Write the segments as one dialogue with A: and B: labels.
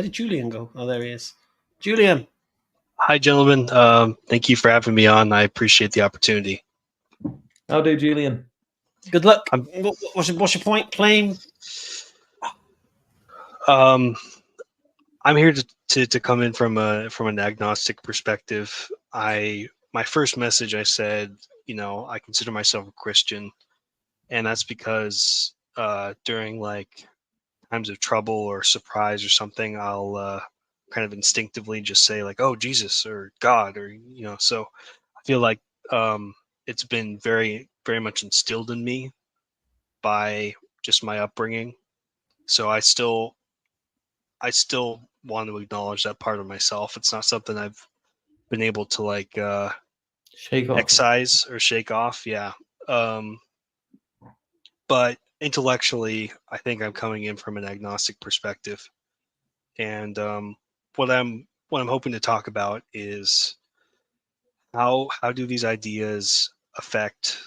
A: Where did Julian go? Oh, there he is. Julian.
B: Hi, gentlemen. Thank you for having me on. I appreciate the opportunity.
C: How do, Julian?
A: Good luck. What's your point? Claim.
B: I'm here to come in from an agnostic perspective. My first message, I said, I consider myself a Christian, and that's because during like times of trouble or surprise or something, I'll kind of instinctively just say like, "Oh, Jesus" or "God," or So I feel like it's been very, very much instilled in me by just my upbringing. So I still want to acknowledge that part of myself. It's not something I've been able to like
C: shake off,
B: excise or shake off. Yeah. But intellectually, I think I'm coming in from an agnostic perspective, and what I'm hoping to talk about is how do these ideas affect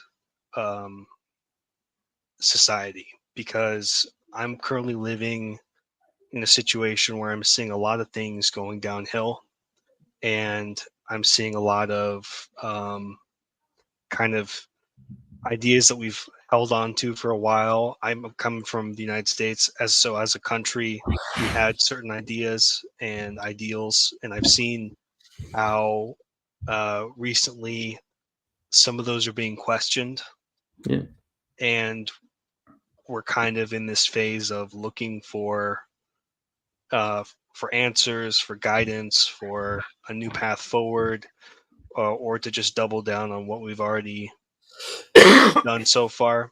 B: society, because I'm currently living in a situation where I'm seeing a lot of things going downhill, and I'm seeing a lot of kind of ideas that we've held on to for a while. I'm coming from the United States, as a country, we had certain ideas and ideals, and I've seen how recently some of those are being questioned.
C: Yeah.
B: And we're kind of in this phase of looking for answers, for guidance, for a new path forward, or to just double down on what we've already done so far.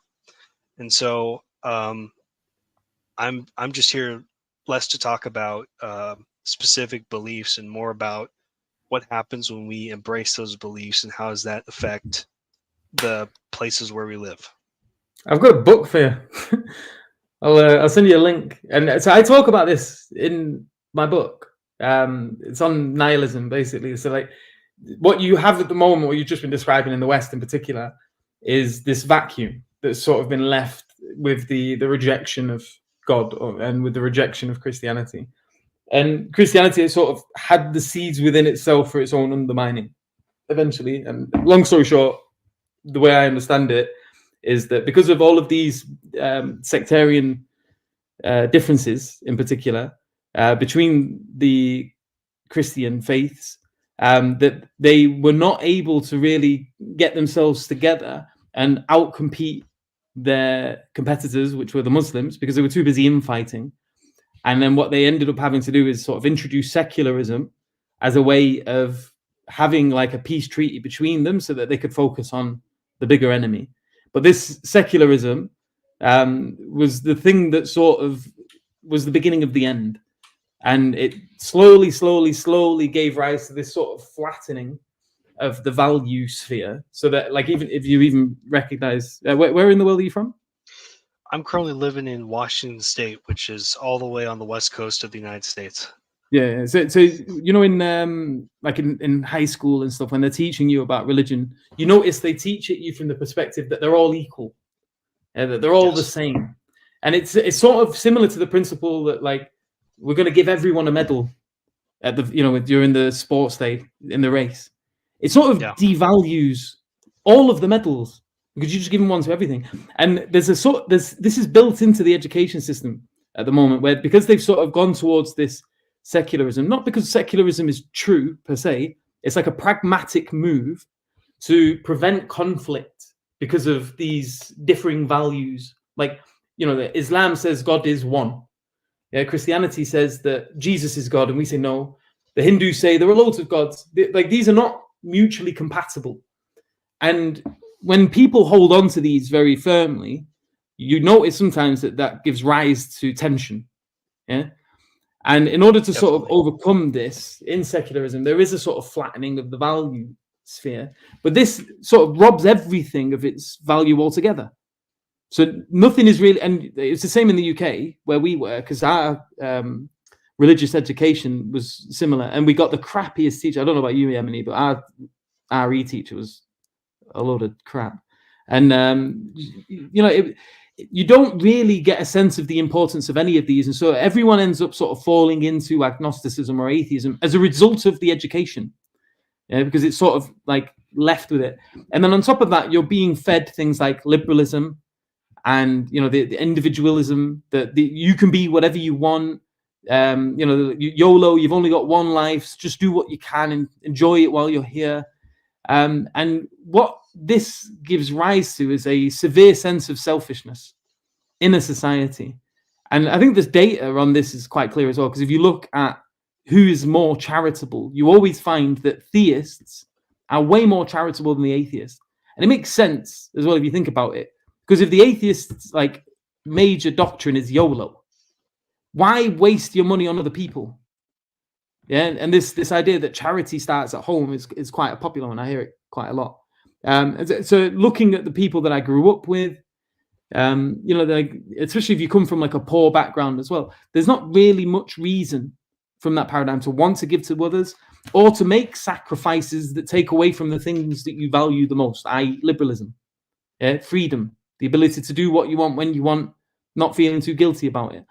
B: And so I'm just here less to talk about specific beliefs and more about what happens when we embrace those beliefs and how does that affect the places where we live.
C: I've got a book for you. I'll send you a link. And so I talk about this in my book. It's on nihilism, basically. So like what you have at the moment, what you've just been describing in the West in particular, is this vacuum that's sort of been left with the rejection of God and with the rejection of Christianity. And Christianity has sort of had the seeds within itself for its own undermining eventually. And long story short, the way I understand it is that because of all of these sectarian differences in particular between the Christian faiths, that they were not able to really get themselves together and outcompete their competitors, which were the Muslims, because they were too busy infighting. And then what they ended up having to do is sort of introduce secularism as a way of having like a peace treaty between them so that they could focus on the bigger enemy. But this secularism was the thing that sort of was the beginning of the end. And it slowly gave rise to this sort of flattening of the value sphere. So that, like, even if you even recognize, where in the world are you from?
B: I'm currently living in Washington State, which is all the way on the west coast of the United States.
C: Yeah, so in like in high school and stuff, when they're teaching you about religion, you notice they teach it you from the perspective that they're all equal, that they're all the same, and it's sort of similar to the principle that like we're going to give everyone a medal at the during the sports day in the race. It sort of devalues all of the medals because you just give them one to everything, and this is built into the education system at the moment, where because they've sort of gone towards this secularism, not because secularism is true per se, it's like a pragmatic move to prevent conflict because of these differing values. Like, Islam says God is one. Yeah, Christianity says that Jesus is God, and we say no. The Hindus say there are loads of gods. Like, these are not mutually compatible. And when people hold on to these very firmly, you notice sometimes that gives rise to tension. Yeah. And in order to sort of overcome this in secularism, there is a sort of flattening of the value sphere, but this sort of robs everything of its value altogether. So nothing is really, and it's the same in the UK where we were, because our religious education was similar, and we got the crappiest teacher. I don't know about you, Emily, but our RE teacher was a load of crap. And you don't really get a sense of the importance of any of these, and so everyone ends up sort of falling into agnosticism or atheism as a result of the education, because it's sort of like left with it. And then on top of that, you're being fed things like liberalism and the individualism, that you can be whatever you want. YOLO, you've only got one life, so just do what you can and enjoy it while you're here. And what this gives rise to is a severe sense of selfishness in a society. And I think this data on this is quite clear as well, because if you look at who is more charitable, you always find that theists are way more charitable than the atheists. And it makes sense as well if you think about it, because if the atheists' like major doctrine is YOLO, why waste your money on other people? Yeah, and this idea that charity starts at home is quite a popular one. I hear it quite a lot. So looking at the people that I grew up with, especially if you come from like a poor background as well, there's not really much reason from that paradigm to want to give to others or to make sacrifices that take away from the things that you value the most, i.e. liberalism, freedom, the ability to do what you want when you want, not feeling too guilty about it.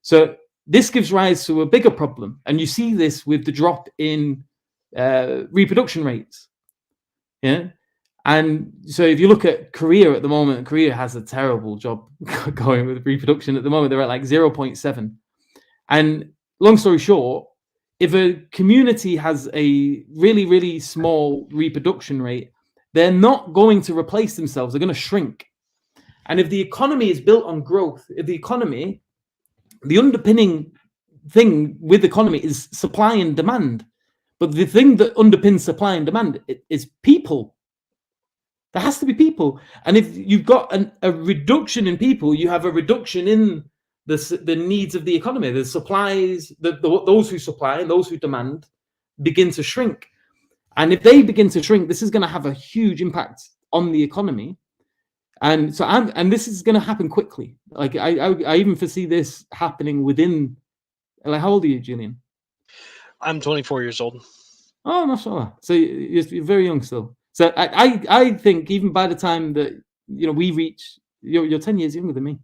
C: So this gives rise to a bigger problem, and you see this with the drop in reproduction rates. Yeah, and so if you look at Korea at the moment, Korea has a terrible job going with reproduction at the moment. They're at like 0.7. And long story short, if a community has a really, really small reproduction rate, they're not going to replace themselves. They're going to shrink. And if the economy is built on growth, the underpinning thing with the economy is supply and demand. But the thing that underpins supply and demand is people. There has to be people. And if you've got a reduction in people, you have a reduction in the needs of the economy. The supplies, those who supply and those who demand begin to shrink. And if they begin to shrink, this is going to have a huge impact on the economy. And so, and this is going to happen quickly. Like I even foresee this happening within. Like, how old are you, Julian?
B: I'm 24 years old.
C: Oh, mashallah. So you're very young still. So I think even by the time that we reach, you're 10 years younger than me.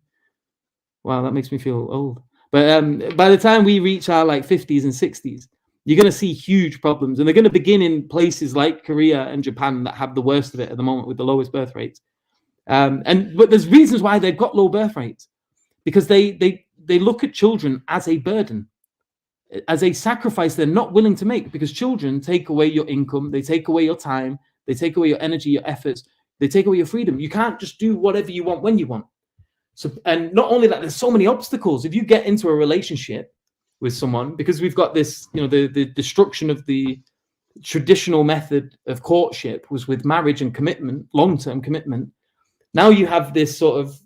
C: Wow, that makes me feel old. But by the time we reach our like 50s and 60s, you're going to see huge problems, and they're going to begin in places like Korea and Japan that have the worst of it at the moment with the lowest birth rates. But there's reasons why they've got low birth rates, because they look at children as a burden, as a sacrifice they're not willing to make, because children take away your income, they take away your time, they take away your energy, your efforts, they take away your freedom. You can't just do whatever you want when you want. So, and not only that, there's so many obstacles. If you get into a relationship with someone, because we've got this, the destruction of the traditional method of courtship was with marriage and commitment, long-term commitment. Now you have this sort of,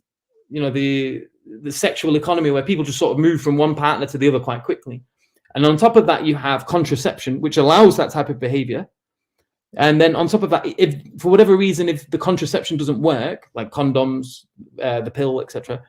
C: the sexual economy where people just sort of move from one partner to the other quite quickly. And on top of that, you have contraception, which allows that type of behavior. And then on top of that, if for whatever reason, if the contraception doesn't work, like condoms, the pill, etc.,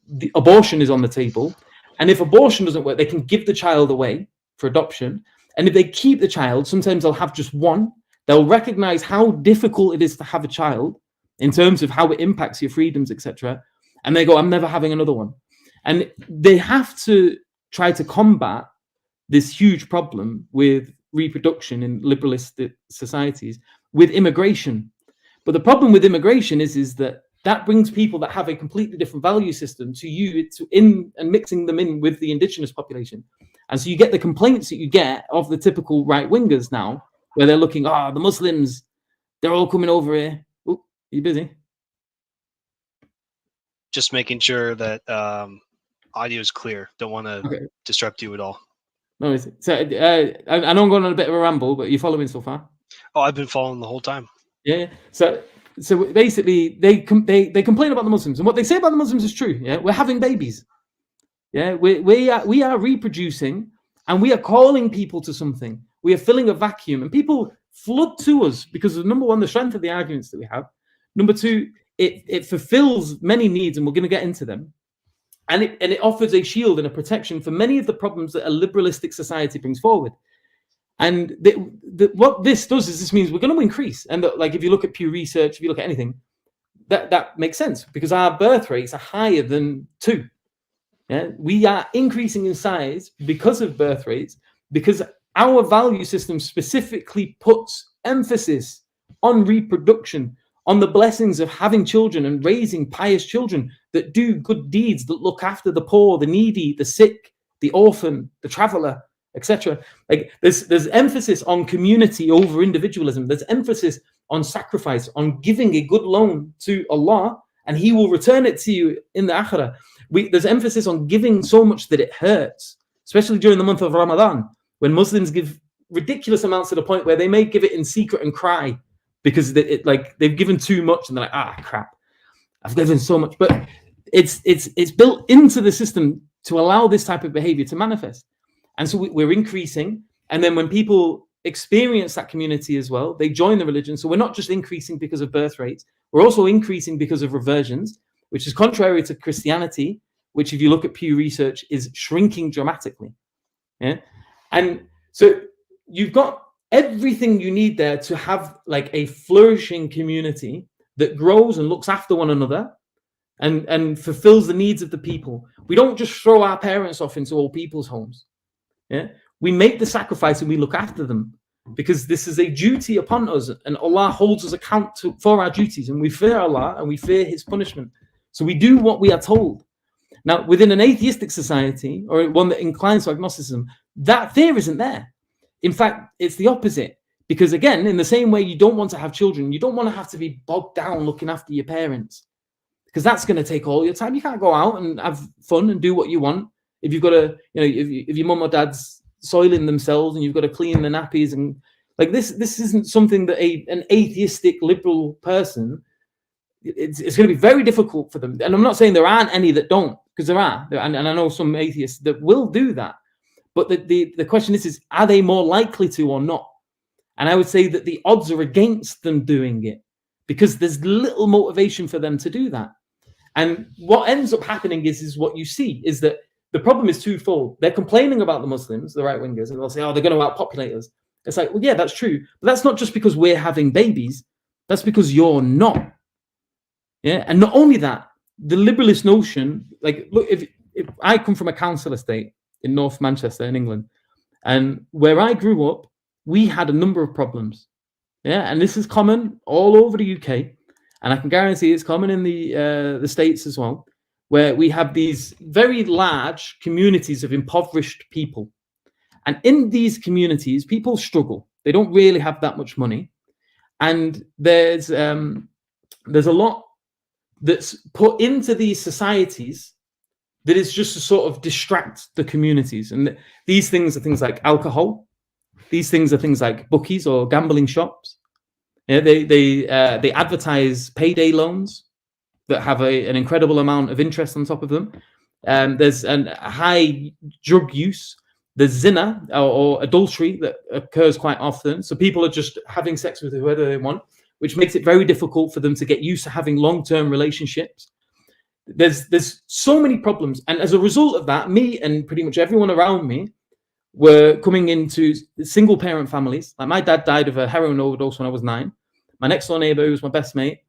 C: the abortion is on the table. And if abortion doesn't work, they can give the child away for adoption. And if they keep the child, sometimes they'll have just one. They'll recognize how difficult it is to have a child in terms of how it impacts your freedoms, etc. And they go, I'm never having another one. And they have to try to combat this huge problem with reproduction in liberalistic societies with immigration. But the problem with immigration is that brings people that have a completely different value system to you and mixing them in with the indigenous population. And so you get the complaints that you get of the typical right-wingers now, where they're looking, the Muslims, they're all coming over here. Oh, are you busy?
B: Just making sure that audio is clear. Don't want to disrupt you at all.
C: No, so I know I'm going on a bit of a ramble, but you following so far?
B: Oh, I've been following the whole time.
C: Yeah. So basically, they complain about the Muslims, and what they say about the Muslims is true. Yeah, we're having babies. Yeah, we are reproducing, and we are calling people to something. We are filling a vacuum, and people flood to us because of, number one, the strength of the arguments that we have. Number two, it fulfills many needs, and we're going to get into them. And it offers a shield and a protection for many of the problems that a liberalistic society brings forward. And what this does is this means we're going to increase. And like if you look at Pew Research, if you look at anything, that makes sense because our birth rates are higher than 2. Yeah, we are increasing in size because of birth rates, because our value system specifically puts emphasis on reproduction, on the blessings of having children and raising pious children that do good deeds, that look after the poor, the needy, the sick, the orphan, the traveler, etc. Like there's emphasis on community over individualism. There's emphasis on sacrifice, on giving a good loan to Allah, and He will return it to you in the akhirah. There's emphasis on giving so much that it hurts, especially during the month of Ramadan, when Muslims give ridiculous amounts to the point where they may give it in secret and cry because they've given too much and they're like, crap, I've given so much. But it's built into the system to allow this type of behavior to manifest. And so we're increasing. And then when people experience that community as well, they join the religion. So we're not just increasing because of birth rates, we're also increasing because of reversions, which is contrary to Christianity, which if you look at Pew Research is shrinking dramatically. Yeah. And so you've got everything you need there to have like a flourishing community that grows and looks after one another and fulfills the needs of the people. We don't just throw our parents off into old people's homes. Yeah. We make the sacrifice and we look after them because this is a duty upon us, and Allah holds us account for our duties, and we fear Allah and we fear His punishment. So we do what we are told. Now, within an atheistic society or one that inclines to agnosticism, that fear isn't there. In fact, it's the opposite. Because again, in the same way you don't want to have children, you don't want to have to be bogged down looking after your parents, because that's going to take all your time. You can't go out and have fun and do what you want if you've got to, if your mum or dad's soiling themselves and you've got to clean the nappies and like this isn't something that an atheistic liberal person, it's going to be very difficult for them. And I'm not saying there aren't any that don't, because there are, and I know some atheists that will do that. But the question is are they more likely to or not? And I would say that the odds are against them doing it because there's little motivation for them to do that. And what ends up happening is what you see is that the problem is twofold. They're complaining about the Muslims, the right-wingers, and they'll say, they're going to outpopulate us. It's like, well, yeah, that's true. But that's not just because we're having babies. That's because you're not. Yeah. And not only that, the liberalist notion, like, look, if I come from a council estate in North Manchester in England, and where I grew up, we had a number of problems. Yeah. And this is common all over the UK. And I can guarantee it's common in the States as well, where we have these very large communities of impoverished people. And in these communities, people struggle. They don't really have that much money. And there's a lot that's put into these societies that is just to sort of distract the communities. And these things are things like alcohol. These things are things like bookies or gambling shops. Yeah, they advertise payday loans that have an incredible amount of interest on top of them. There's a high drug use. There's zina or adultery that occurs quite often. So people are just having sex with whoever they want, which makes it very difficult for them to get used to having long-term relationships. There's so many problems. And as a result of that, me and pretty much everyone around me were coming into single-parent families. Like my dad died of a heroin overdose when I was 9. My next-door neighbor, who was my best mate,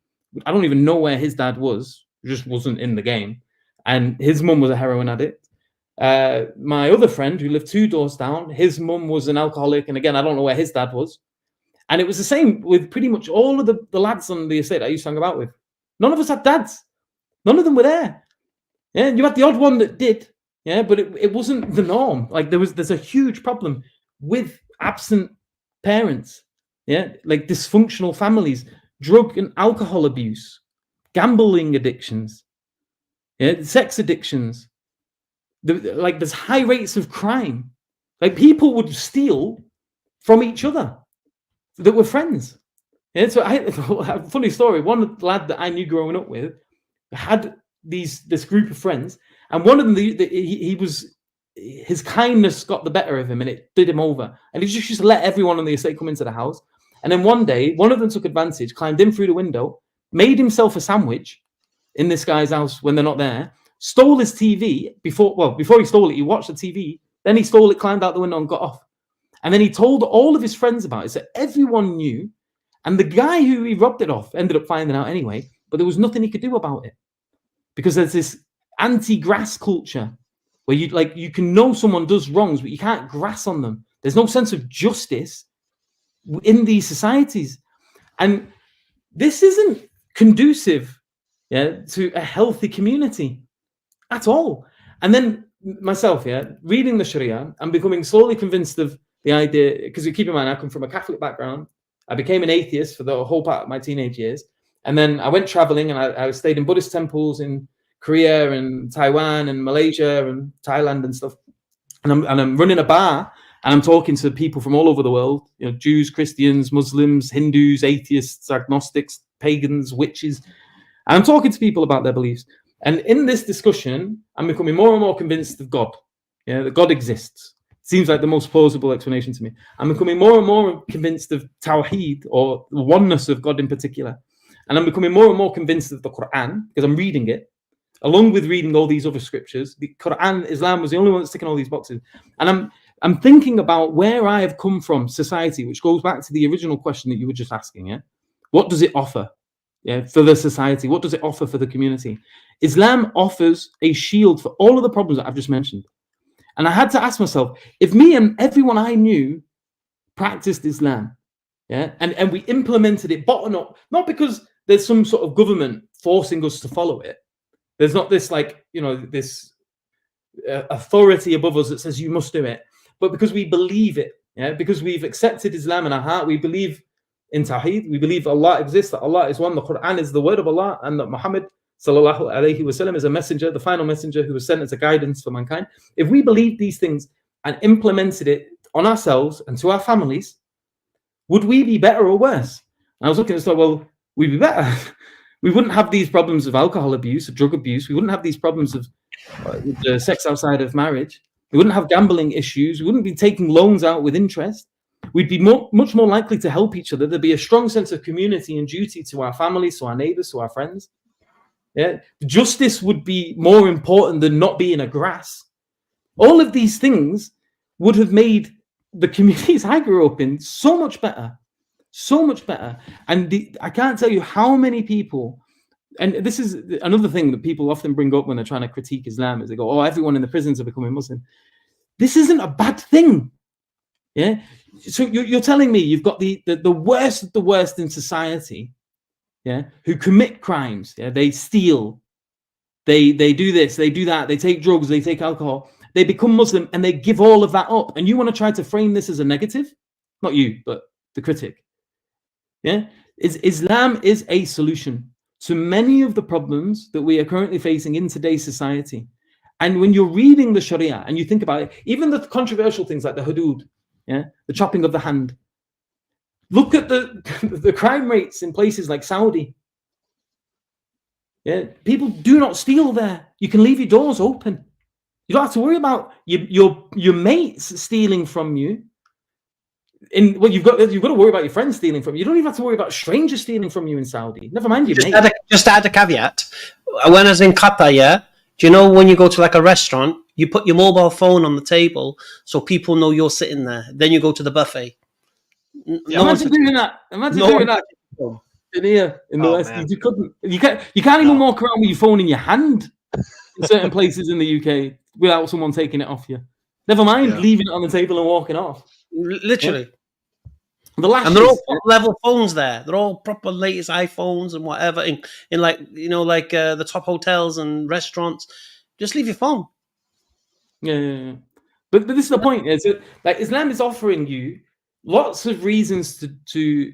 C: I don't even know where his dad was. He just wasn't in the game. And his mum was a heroin addict. My other friend who lived 2 doors down, his mum was an alcoholic. And again, I don't know where his dad was. And it was the same with pretty much all of the lads on the estate I used to hang about with. None of us had dads. None of them were there. Yeah, you had the odd one that did. Yeah, but it wasn't the norm. Like there's a huge problem with absent parents. Yeah, like dysfunctional families, drug and alcohol abuse, gambling addictions, yeah, sex addictions. There's high rates of crime. Like people would steal from each other that were friends. Yeah, so a funny story. One lad that I knew growing up with had this group of friends, and one of them, his kindness got the better of him, and it did him over. And he just used to let everyone on the estate come into the house. And then one day, one of them took advantage, climbed in through the window, made himself a sandwich in this guy's house when they're not there, stole his TV before he stole it, he watched the TV, then he stole it, climbed out the window and got off. And then he told all of his friends about it, so everyone knew. And the guy who he robbed it off ended up finding out anyway. but there was nothing he could do about it because there's this anti-grass culture where you can know someone does wrongs, but you can't grass on them. There's no sense of justice in these societies, and this isn't conducive, to a healthy community at all. And then myself, reading the Sharia, I'm becoming slowly convinced of the idea, because you keep in mind, I come from a Catholic background. I became an atheist for the whole part of my teenage years. And then I went traveling and I stayed in Buddhist temples in Korea and Taiwan and Malaysia and Thailand and stuff. And I'm running a bar and I'm talking to people from all over the world, Jews, Christians, Muslims, Hindus, atheists, agnostics, pagans, witches. And I'm talking to people about their beliefs. And in this discussion, I'm becoming more and more convinced of God, that God exists. Seems like the most plausible explanation to me. I'm becoming more and more convinced of Tawheed, or the oneness of God in particular. And I'm becoming more and more convinced of the Quran, because I'm reading it, along with reading all these other scriptures. The Quran, Islam was the only one that's ticking all these boxes. And I'm thinking about where I have come from, society, which goes back to the original question that you were just asking. What does it offer for the society? What does it offer for the community? Islam offers a shield for all of the problems that I've just mentioned. And I had to ask myself, if me and everyone I knew practiced Islam, and we implemented it bottom up, not because there's some sort of government forcing us to follow it. There's not this this authority above us that says you must do it, but because we believe it, because we've accepted Islam in our heart, we believe in Tawheed, we believe Allah exists, that Allah is one, the Quran is the word of Allah, and that Muhammad sallallahu alaihi wasallam is a messenger, the final messenger who was sent as a guidance for mankind. If we believed these things and implemented it on ourselves and to our families, would we be better or worse? And I was looking at it, well, we'd be better. We wouldn't have these problems of alcohol abuse, of drug abuse. We wouldn't have these problems of sex outside of marriage. We wouldn't have gambling issues. We wouldn't be taking loans out with interest. We'd be much more likely to help each other. There'd be a strong sense of community and duty to our families, to our neighbors, to our friends. Justice would be more important than not being a grass. All of these things would have made the communities I grew up in so much better. So much better. And I can't tell you how many people, and this is another thing that people often bring up when they're trying to critique Islam, is they go, oh, everyone in the prisons are becoming Muslim. This isn't a bad thing. So you're telling me you've got the worst of the worst in society, who commit crimes, they steal, they do this, they do that, they take drugs, they take alcohol, they become Muslim and they give all of that up. And you want to try to frame this as a negative? Not you, but the critic. Islam is a solution to many of the problems that we are currently facing in today's society. And when you're reading the Sharia and you think about it, even the controversial things like the hudud, the chopping of the hand, look at the crime rates in places like Saudi. People do not steal there. You can leave your doors open. You don't have to worry about your mates stealing from you. You've got to worry about your friends stealing from you. You don't even have to worry about strangers stealing from you in Saudi. Never mind your mates.
A: Just add a caveat. When I was in Qatar, do you know when you go to like a restaurant, you put your mobile phone on the table so people know you're sitting there. Then you go to the buffet.
C: Imagine doing that. In here, in the West, man. You can't even walk around with your phone in your hand in certain places in the UK without someone taking it off you. Never mind leaving it on the table and walking off.
A: Literally. And they're all level phones there. They're all proper latest iPhones and whatever in like, the top hotels and restaurants. Just leave your phone.
C: Yeah. But this is the point. Is that like Islam is offering you lots of reasons to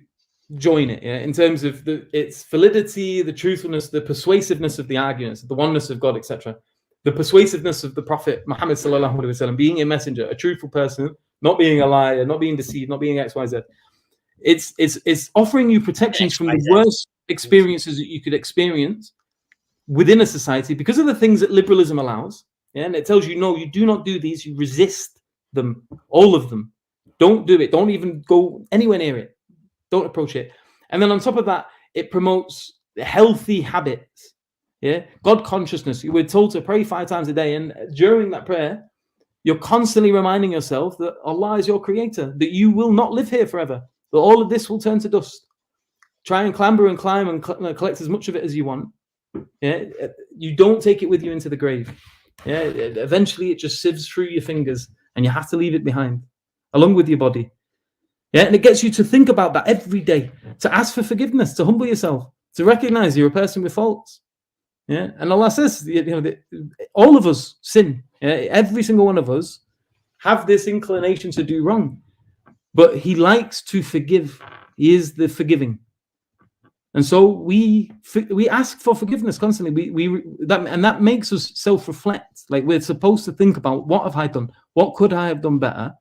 C: join it, in terms of its validity, the truthfulness, the persuasiveness of the arguments, the oneness of God, etc. The persuasiveness of the Prophet Muhammad sallallahu alaihi wasallam, being a messenger, a truthful person, not being a liar, not being deceived, not being XYZ. It's offering you protections from the worst experiences that you could experience within a society because of the things that liberalism allows. And it tells you, no, you do not do these. You resist them, all of them. Don't do it. Don't even go anywhere near it. Don't approach it. And then on top of that, it promotes healthy habits. God consciousness. You were told to pray 5 times a day. And during that prayer, you're constantly reminding yourself that Allah is your creator, that you will not live here forever, that all of this will turn to dust. try and clamber and climb and collect as much of it as you want. Yeah, you don't take it with you into the grave. Yeah, eventually it just sieves through your fingers, and you have to leave it behind, along with your body. Yeah, and it gets you to think about that every day, to ask for forgiveness, to humble yourself, to recognize you're a person with faults. Yeah, and Allah says, all of us sin. Yeah, every single one of us have this inclination to do wrong, but He likes to forgive. He is the forgiving, and so we ask for forgiveness constantly. That makes us self-reflect. Like, we're supposed to think about, what have I done? What could I have done better?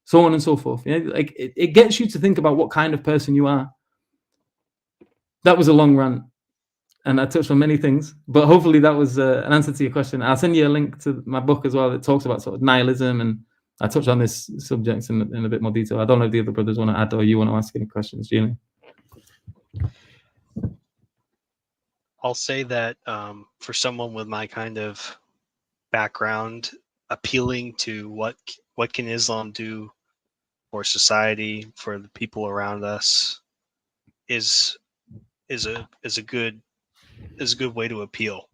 C: So on and so forth. Yeah, like it gets you to think about what kind of person you are. That was a long rant, and I touched on many things, but hopefully that was an answer to your question. I'll send you a link to my book as well that talks about sort of nihilism, and I touched on this subject in a bit more detail. I don't know if the other brothers want to add, or you want to ask any questions, Julian.
B: I'll say that for someone with my kind of background, appealing to what can Islam do for society, for the people around us, is a good way to appeal,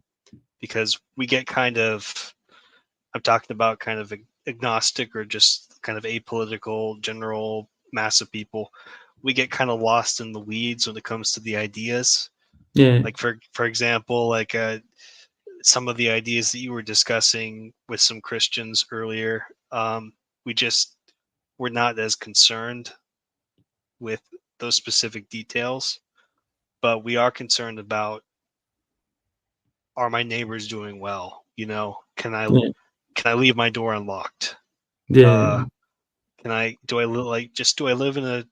B: because we get kind of, I'm talking about kind of agnostic or just kind of apolitical general mass of people. We get kind of lost in the weeds when it comes to the ideas.
C: Yeah.
B: Like for example, like some of the ideas that you were discussing with some Christians earlier, we're not as concerned with those specific details, but we are concerned about, are my neighbors doing well? You know, can I leave my door unlocked?
C: Yeah.
B: Do I live in a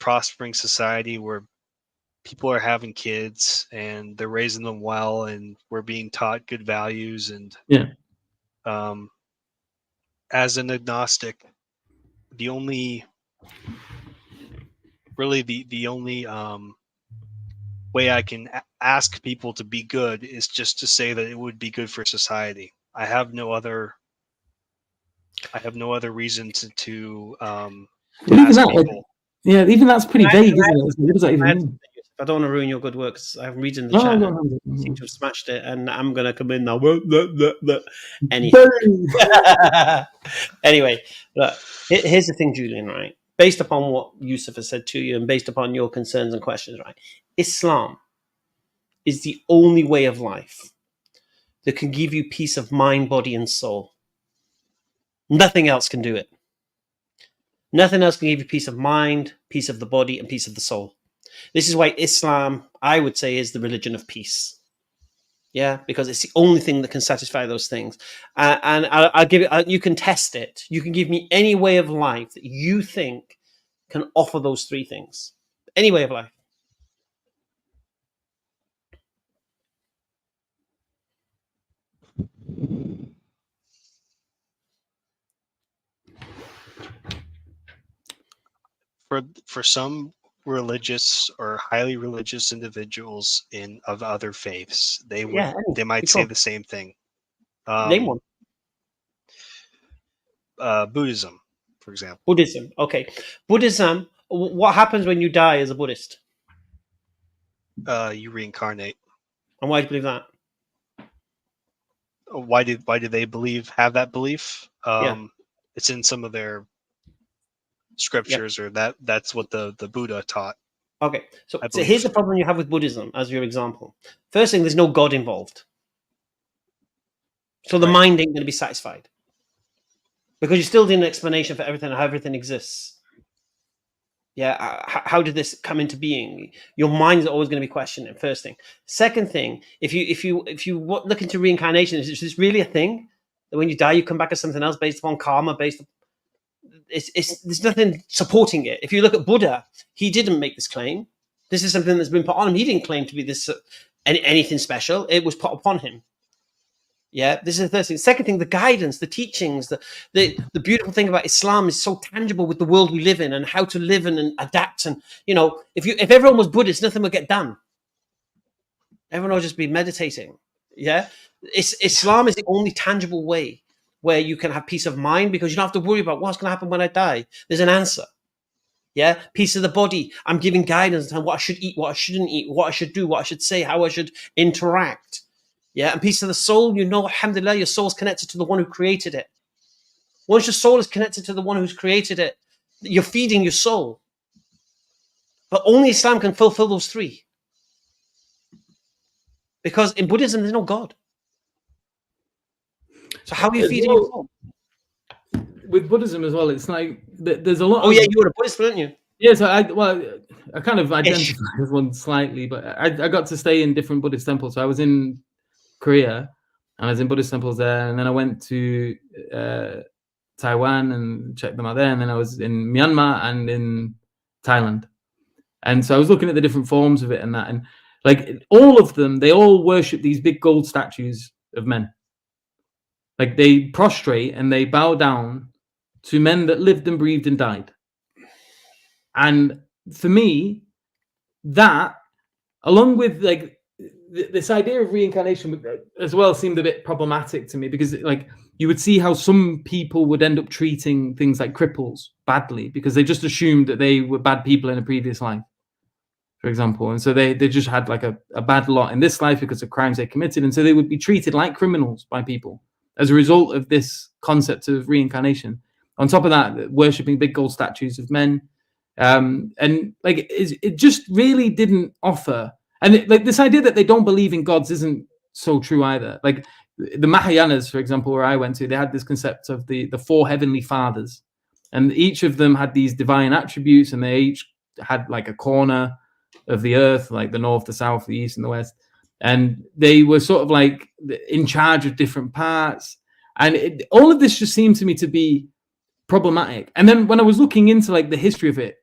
B: prospering society where people are having kids and they're raising them well, and we're being taught good values? And as an agnostic, the only way I can ask people to be good is just to say that it would be good for society. I have no other reason to
C: even that, people. Even that's pretty vague, isn't it? What does that even mean?
A: I don't want to ruin your good work, because I'm reading the chat. You seem to have smashed it, and I'm going to come in now. Anyway, look, here's the thing, Julian, right? Based upon what Yusuf has said to you, and based upon your concerns and questions, right? Islam is the only way of life that can give you peace of mind, body, and soul. Nothing else can do it. Nothing else can give you peace of mind, peace of the body, and peace of the soul. This is why Islam, I would say, is the religion of peace. Yeah, because it's the only thing that can satisfy those things. And I'll give it. You can test it. You can give me any way of life that you think can offer those three things. Any way of life.
B: For some religious or highly religious individuals of other faiths, they might say the same thing.
A: Name one.
B: Buddhism, for example.
A: Buddhism. Okay. Buddhism. What happens when you die as a Buddhist?
B: You reincarnate.
A: And why do you believe that?
B: Why do they have that belief? It's in some of their scriptures, or that's what the Buddha taught.
A: Okay, so here's the problem you have with Buddhism as your example. First thing, there's no God involved, so the mind ain't going to be satisfied, because you still need an explanation for everything, how everything exists. Yeah, how did this come into being? Your mind's always going to be questioning. First thing. Second thing, if you look into reincarnation, is this really a thing that when you die you come back as something else based upon karma? There's nothing supporting it. If you look at Buddha, he didn't make this claim. This is something that's been put on him. He didn't claim to be this anything special. It was put upon him. Yeah, this is the first thing. Second thing, the guidance, the teachings, the beautiful thing about Islam is so tangible with the world we live in and how to live and adapt. And if everyone was Buddhist, nothing would get done. Everyone will just be meditating. Yeah, Islam is the only tangible way where you can have peace of mind, because you don't have to worry about what's going to happen when I die. There's an answer. Yeah, peace of the body. I'm giving guidance on what I should eat, what I shouldn't eat, what I should do, what I should say, how I should interact. Yeah, and peace of the soul. You know, alhamdulillah, your soul's connected to the one who created it. Once your soul is connected to the one who's created it, you're feeding your soul. But only Islam can fulfill those three. Because in Buddhism, there's no God. So how are you feeding your soul?
C: With Buddhism as well, it's like there's a lot.
A: Oh, yeah, you were a Buddhist, weren't you?
C: Yeah, so I kind of identify as one slightly, but I got to stay in different Buddhist temples. So I was in Korea, and I was in Buddhist temples there, and then I went to Taiwan and checked them out there, and then I was in Myanmar and in Thailand. And so I was looking at the different forms of it and that, and like all of them, they all worship these big gold statues of men. Like they prostrate and they bow down to men that lived and breathed and died. And for me, that, along with like this idea of reincarnation as well, seemed a bit problematic to me, because like you would see how some people would end up treating things like cripples badly because they just assumed that they were bad people in a previous life, for example. And so they just had like a bad lot in this life because of crimes they committed. And so they would be treated like criminals by people as a result of this concept of reincarnation. On top of that, worshipping big gold statues of men. And like it just really didn't offer. And like this idea that they don't believe in gods isn't so true either. Like the Mahayanas, for example, where I went to, they had this concept of the four heavenly fathers. And each of them had these divine attributes, and they each had like a corner of the earth, like the north, the south, the east, and the west. And they were sort of like in charge of different parts. And all of this just seemed to me to be problematic. And then when I was looking into like the history of it,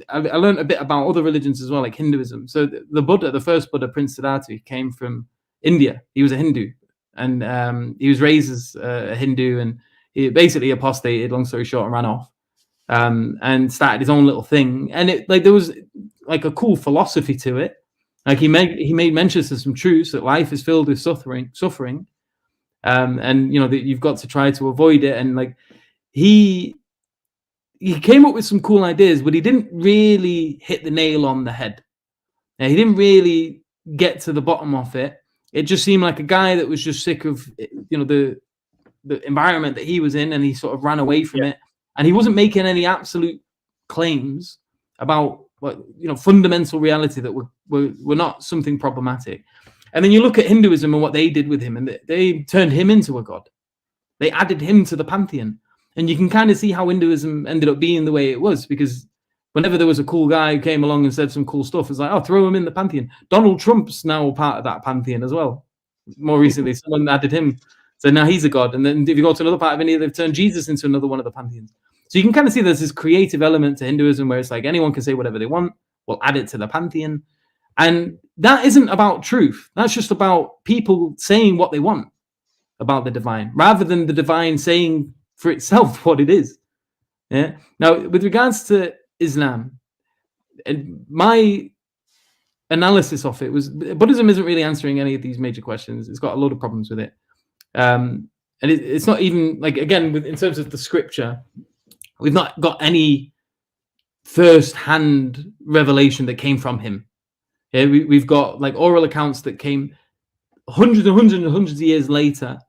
C: I learned a bit about other religions as well, like Hinduism. So the Buddha, the first Buddha, Prince Siddhartha, came from India. He was a Hindu, and he was raised as a Hindu, and he basically apostated, long story short, and ran off, and started his own little thing. And it like there was like a cool philosophy to it. Like he made mention of some truths, that life is filled with suffering, and you know that you've got to try to avoid it. And like he came up with some cool ideas, but he didn't really hit the nail on the head. He didn't really get to the bottom of it. It just seemed like a guy that was just sick of, you know, the environment that he was in, and he sort of ran away from it. And he wasn't making any absolute claims about what, you know, fundamental reality that were not something problematic. And then you look at Hinduism and what they did with him, and they turned him into a god. They added him to the pantheon. And you can kind of see how Hinduism ended up being the way it was, because whenever there was a cool guy who came along and said some cool stuff, it's like, oh, throw him in the pantheon. Donald Trump's now part of that pantheon as well. More recently, someone added him. So now he's a god. And then if you go to another part of India, they've turned Jesus into another one of the pantheons. So you can kind of see there's this creative element to Hinduism where it's like anyone can say whatever they want. We'll add it to the pantheon. And that isn't about truth. That's just about people saying what they want about the divine, rather than the divine saying for itself what it is. Yeah. Now, with regards to Islam, and my analysis of it was Buddhism isn't really answering any of these major questions. It's got a load of problems with it. And it's not even like, again, in terms of the scripture, we've not got any first-hand revelation that came from him. Yeah, we've got like oral accounts that came hundreds and hundreds and hundreds of years later.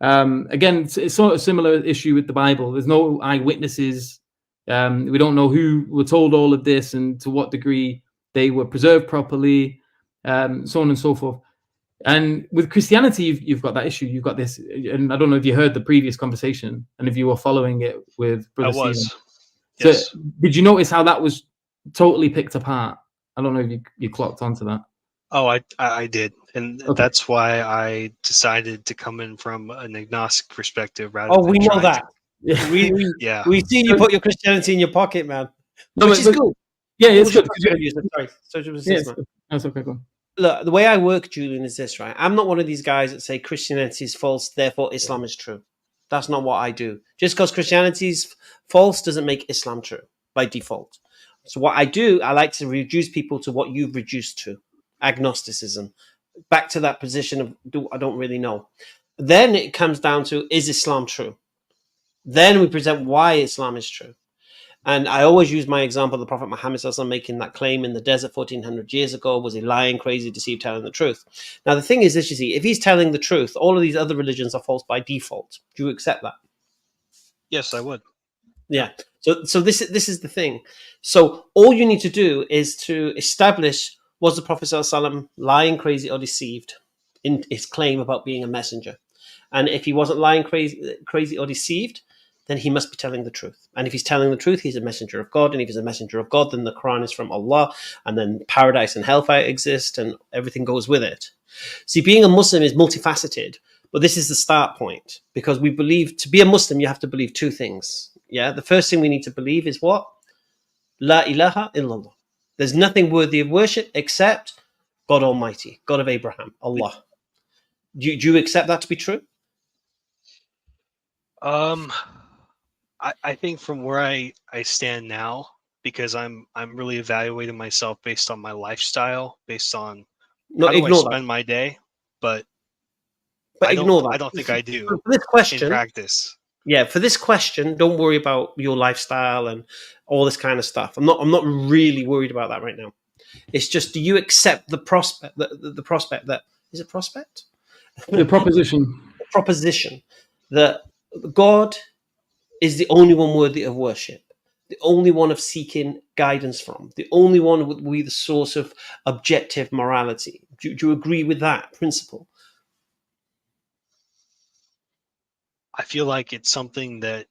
C: Again, it's sort of similar issue with the Bible. There's no eyewitnesses. We don't know who were told all of this and to what degree they were preserved properly, so on and so forth. And with Christianity, you've got that issue. You've got this, and I don't know if you heard the previous conversation and if you were following it with Brother Stephen.
B: Yes.
C: So, did you notice how that was totally picked apart? I don't know if you clocked onto that.
B: Oh, I did. And that's why I decided to come in from an agnostic perspective rather than
A: we know that. We see you put your Christianity in your pocket, man.
C: No,
A: which is good.
C: Yeah, it's good.
A: Sorry.
C: That's okay, go on.
A: Look, the way I work, Julian, is this, right? I'm not one of these guys that say Christianity is false, therefore Islam is true. That's not what I do. Just because Christianity is false doesn't make Islam true by default. So what I do, I like to reduce people to what you've reduced to, agnosticism. Back to that position of I don't really know. Then it comes down to, is Islam true? Then we present why Islam is true. And I always use my example of the Prophet Muhammad Sallallahu Alaihi Wasallam making that claim in the desert 1400 years ago. Was he lying, crazy, deceived, telling the truth? Now, the thing is this, you see, if he's telling the truth, all of these other religions are false by default. Do you accept that?
B: Yes, I would.
A: Yeah. So this is the thing. So all you need to do is to establish, was the Prophet Sallallahu Alaihi Wasallam lying, crazy, or deceived in his claim about being a messenger? And if he wasn't lying, crazy, or deceived, then he must be telling the truth. And if he's telling the truth, he's a messenger of God. And if he's a messenger of God, then the Quran is from Allah. And then paradise and hellfire exist, and everything goes with it. See, being a Muslim is multifaceted, but this is the start point, because we believe to be a Muslim, you have to believe two things. Yeah, the first thing we need to believe is what? La ilaha illallah. There's nothing worthy of worship except God Almighty, God of Abraham, Allah. Do you accept that to be true?
B: I think from where I stand now, because I'm really evaluating myself based on my lifestyle, based on
A: No,
B: how do I
A: ignore
B: spend my day, but
A: ignore that.
B: I don't think I do
A: For this question,
B: in practice.
A: yeah, for this question, don't worry about your lifestyle and all this kind of stuff. I'm not really worried about that right now. It's just, do you accept the prospect, the prospect that is it prospect?
C: The proposition.
A: The proposition that God is the only one worthy of worship, the only one of seeking guidance from, the only one who would be the source of objective morality. Do you agree with that principle?
B: I feel like it's something that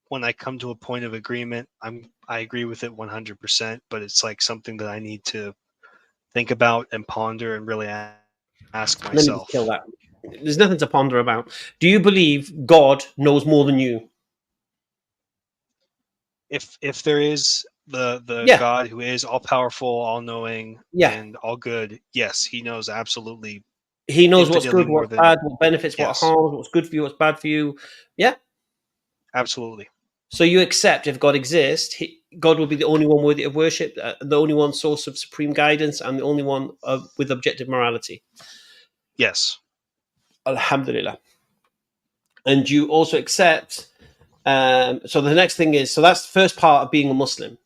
B: when I come to a point of agreement, I agree with it 100%, but it's like something that I need to think about and ponder and really ask
A: Let me just
B: myself.
A: kill that. There's nothing to ponder about. Do you believe God knows more than you?
B: If there is the
A: Yeah.
B: God who is all powerful, all knowing,
A: Yeah.
B: and all good, yes, he knows absolutely.
A: He knows what's
B: Infinitely
A: good,
B: more
A: what's
B: than-
A: bad, what benefits, what
B: Yes.
A: harms, what's good for you, what's bad for you. Yeah.
B: Absolutely.
A: So you accept if God exists, God will be the only one worthy of worship, the only one source of supreme guidance, and the only one with objective morality.
B: Yes.
A: Alhamdulillah. And you also accept. So the next thing is, so that's the first part of being a Muslim.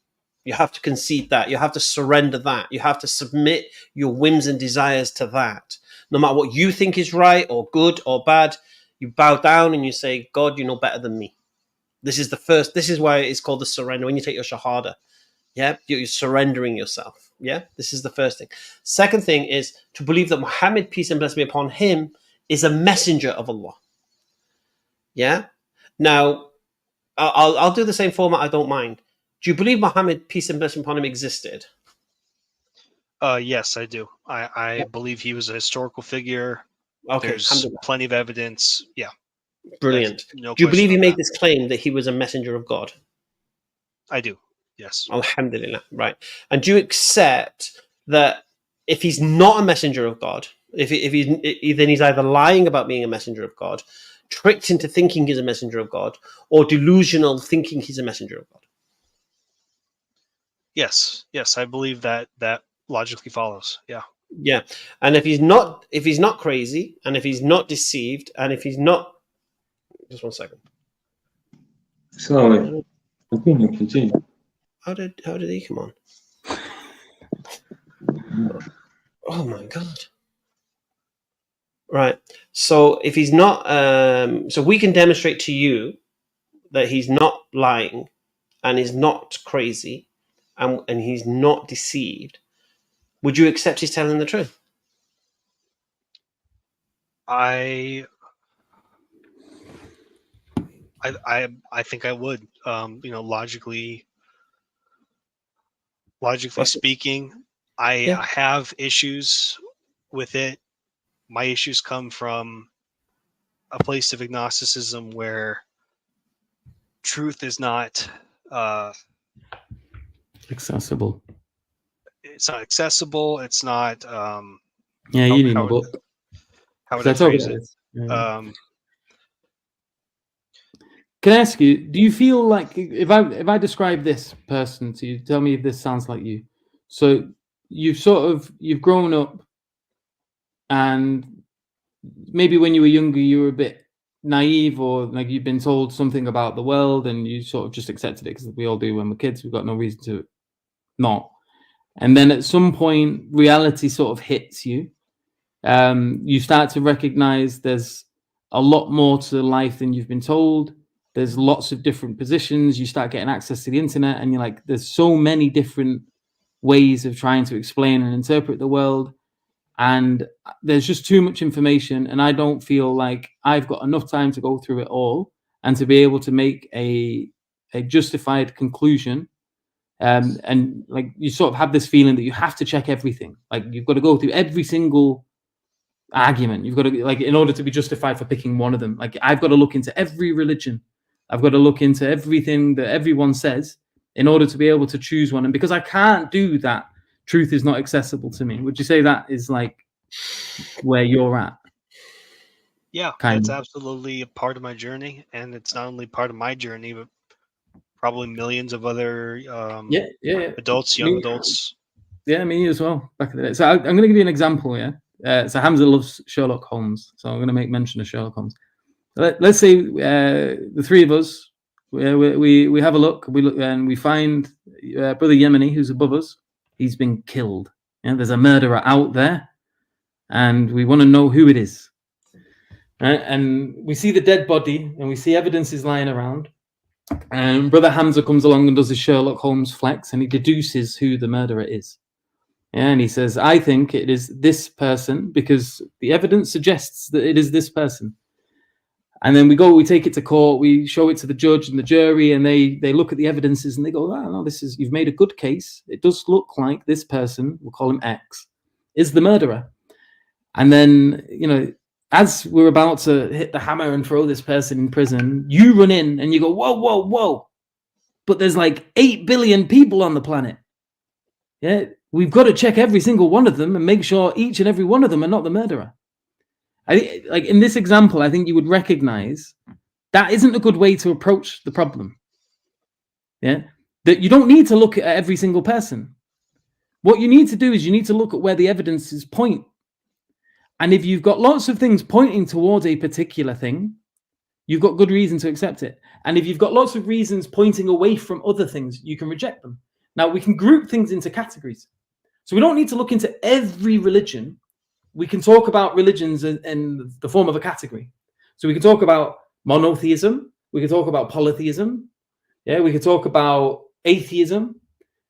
A: You have to concede that. You have to surrender that. You have to submit your whims and desires to that. No matter what you think is right or good or bad, you bow down and you say, God, you know better than me. This is the first. This is why it's called the surrender. When you take your shahada, yeah, you're surrendering yourself. Yeah, this is the first thing. Second thing is to believe that Muhammad, peace and blessing be upon him, is a messenger of Allah. Yeah. Now, I'll do the same format. I don't mind. Do you believe Muhammad, peace and blessing upon him, existed?
B: Yes, I do. I believe he was a historical figure.
A: Okay,
B: There's plenty of evidence. Yeah.
A: Brilliant.
B: No
A: do you believe he
B: question
A: made
B: about
A: this claim that he was a messenger of God?
B: I do. Yes.
A: Alhamdulillah. Right. And do you accept that if he's not a messenger of God, if then he's either lying about being a messenger of God, tricked into thinking he's a messenger of God, or delusional thinking he's a messenger of God?
B: Yes. Yes, I believe that logically follows. Yeah.
A: Yeah. And if he's not crazy, and if he's not deceived, and if he's not, just 1 second.
D: So, continue.
A: How did he come on? Oh my God. Right. So if he's not, so we can demonstrate to you that he's not lying, and he's not crazy, and he's not deceived. Would you accept he's telling the truth?
B: I think I would. Logically speaking, I have issues with it. My issues come from a place of agnosticism where truth is not
C: accessible.
B: It's not accessible. It's not.
C: Yeah, you need my book.
B: How would I phrase it?
C: Yeah. Can I ask you? Do you feel like if I describe this person to you, tell me if this sounds like you? So you've grown up, and maybe when you were younger, you were a bit naive, or like you've been told something about the world and you sort of just accepted it because we all do when we're kids. We've got no reason to not. And then at some point, reality sort of hits you. You start to recognize there's a lot more to life than you've been told. There's lots of different positions. You start getting access to the internet, and you're like, there's so many different ways of trying to explain and interpret the world. And there's just too much information, and I don't feel like I've got enough time to go through it all and to be able to make a justified conclusion. And like you sort of have this feeling that you have to check everything. Like you've got to go through every single argument. You've got to, like, in order to be justified for picking one of them. Like I've got to look into every religion. I've got to look into everything that everyone says in order to be able to choose one. And because I can't do that, truth is not accessible to me. Would you say that is like where you're at?
B: Yeah, it's absolutely a part of my journey, and it's not only part of my journey, but probably millions of other adults, young adults.
C: Yeah, me as well. Back in the day. So I'm going to give you an example. Yeah. So Hamza loves Sherlock Holmes, so I'm going to make mention of Sherlock Holmes. Let's say the three of us, we have a look. We look and we find Brother Yemeni, who's above us. He's been killed. There's a murderer out there, and we want to know who it is. Right? And we see the dead body, and we see evidence is lying around. And Brother Hamza comes along and does his Sherlock Holmes flex, and he deduces who the murderer is. And he says, I think it is this person because the evidence suggests that it is this person. And then we take it to court, we show it to the judge and the jury, and they look at the evidences and they go, no, you've made a good case. It does look like this person, we'll call him X, is the murderer. And then, as we're about to hit the hammer and throw this person in prison, you run in and you go, whoa. But there's like 8 billion people on the planet. Yeah, we've got to check every single one of them and make sure each and every one of them are not the murderer. Like in this example, I think you would recognize that isn't a good way to approach the problem. Yeah, that you don't need to look at every single person. What you need to do is you need to look at where the evidences point. And if you've got lots of things pointing towards a particular thing, you've got good reason to accept it. And if you've got lots of reasons pointing away from other things, you can reject them. Now, we can group things into categories. So we don't need to look into every religion. We can talk about religions in the form of a category. So we can talk about monotheism. We can talk about polytheism. Yeah, we can talk about atheism.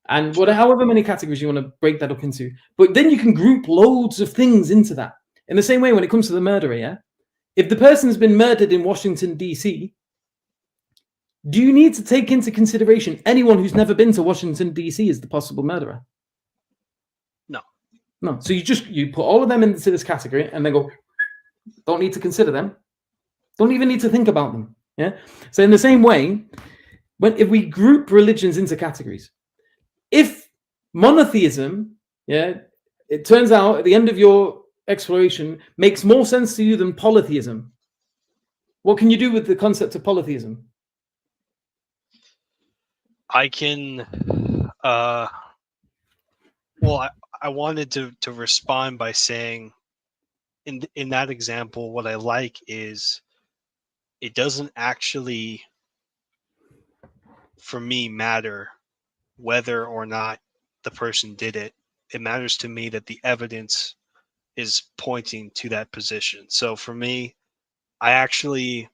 C: And however many categories you want to break that up into. But then you can group loads of things into that. In the same way, when it comes to the murderer, yeah? If the person's been murdered in Washington, D.C., do you need to take into consideration anyone who's never been to Washington, D.C. as the possible murderer? No. So you put all of them into this category and then go, don't need to consider them. Don't even need to think about them. Yeah. So in the same way, if we group religions into categories, if monotheism, it turns out at the end of your exploration makes more sense to you than polytheism, what can you do with the concept of polytheism?
B: I can, I wanted to respond by saying, in that example, what I like is it doesn't actually, for me, matter whether or not the person did it. It matters to me that the evidence is pointing to that position. So for me, I actually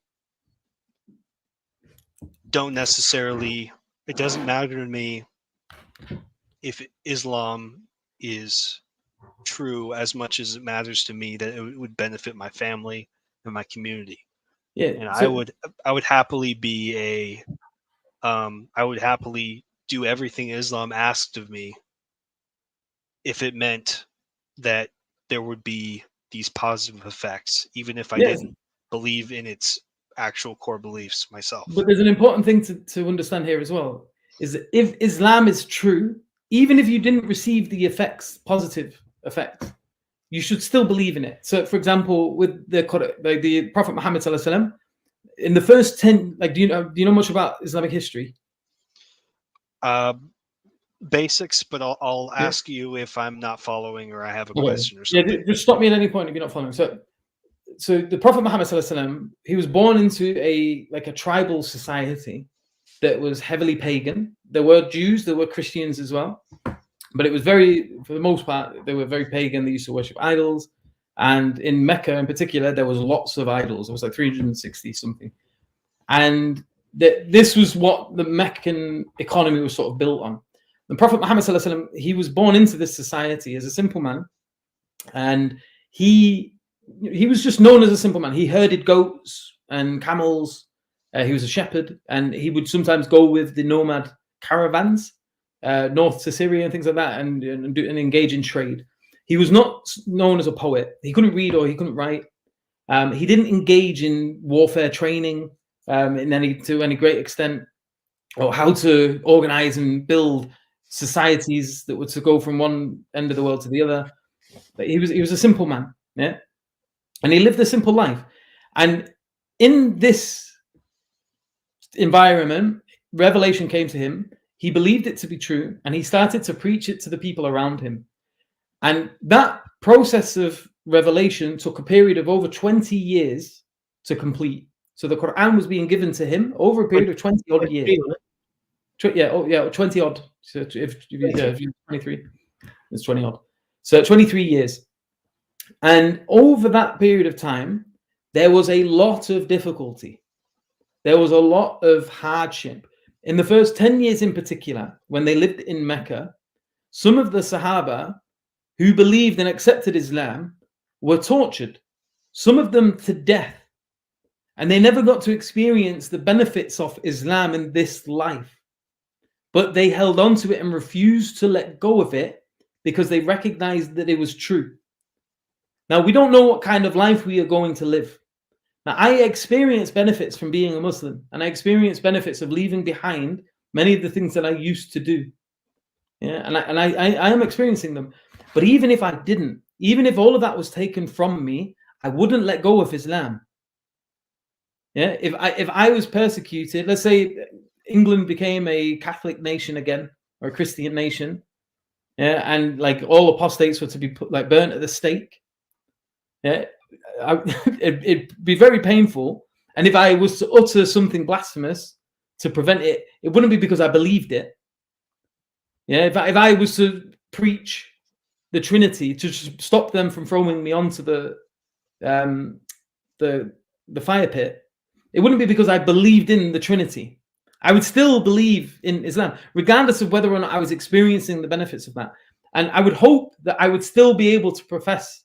B: don't necessarily, it doesn't matter to me if Islam is true as much as it matters to me that it would benefit my family and my community.
C: Yeah.
B: And I would happily be I would happily do everything Islam asked of me if it meant that there would be these positive effects, even if I didn't believe in its actual core beliefs myself.
C: But there's an important thing to understand here as well, is that if Islam is true, even if you didn't receive the positive effects, you should still believe in it. So, for example, with the Prophet Muhammad sallallahu alaihi wasallam, in the first 10, do you know much about Islamic history?
B: Basics, but I'll ask you if I'm not following or I have a question or something.
C: Yeah, just stop me at any point if you're not following. So, so the Prophet Muhammad sallallahu alaihi wasallam, he was born into a tribal society that was heavily pagan. There were Jews, there were Christians as well, but it was for the most part, they were very pagan. They used to worship idols, and in Mecca in particular, there was lots of idols. It was like 360 something, and this was what the Meccan economy was sort of built on. The Prophet Muhammad sallallahu alaihi wasallam, he was born into this society as a simple man, and he was just known as a simple man. He herded goats and camels. He was a shepherd, and he would sometimes go with the nomad caravans north to Syria and things like that, and engage in trade. He was not known as a poet. He couldn't read or he couldn't write. He didn't engage in warfare training to any great extent, or how to organize and build societies that were to go from one end of the world to the other. But he was a simple man, yeah, and he lived a simple life. And in this environment, revelation came to him. He believed it to be true, and he started to preach it to the people around him. And that process of revelation took a period of over 20 years to complete. So the Quran was being given to him over a period of 20 odd years. 20 odd. So if you're 23, it's 20 odd. So 23 years. And over that period of time, there was a lot of difficulty. There was a lot of hardship. In the first 10 years in particular, when they lived in Mecca, some of the Sahaba who believed and accepted Islam were tortured, some of them to death. And they never got to experience the benefits of Islam in this life. But they held on to it and refused to let go of it because they recognized that it was true. Now, we don't know what kind of life we are going to live. Now, I experience benefits from being a Muslim, and I experience benefits of leaving behind many of the things that I used to do. Yeah, and I am experiencing them. But even if I didn't, even if all of that was taken from me, I wouldn't let go of Islam. Yeah, if I was persecuted, let's say England became a Catholic nation again, or a Christian nation, yeah, and like all apostates were to be burnt at the stake. Yeah, it'd be very painful. And if I was to utter something blasphemous to prevent it, it wouldn't be because I believed it. Yeah, if I was to preach the Trinity to stop them from throwing me onto the fire pit, it wouldn't be because I believed in the Trinity. I would still believe in Islam, regardless of whether or not I was experiencing the benefits of that. And I would hope that I would still be able to profess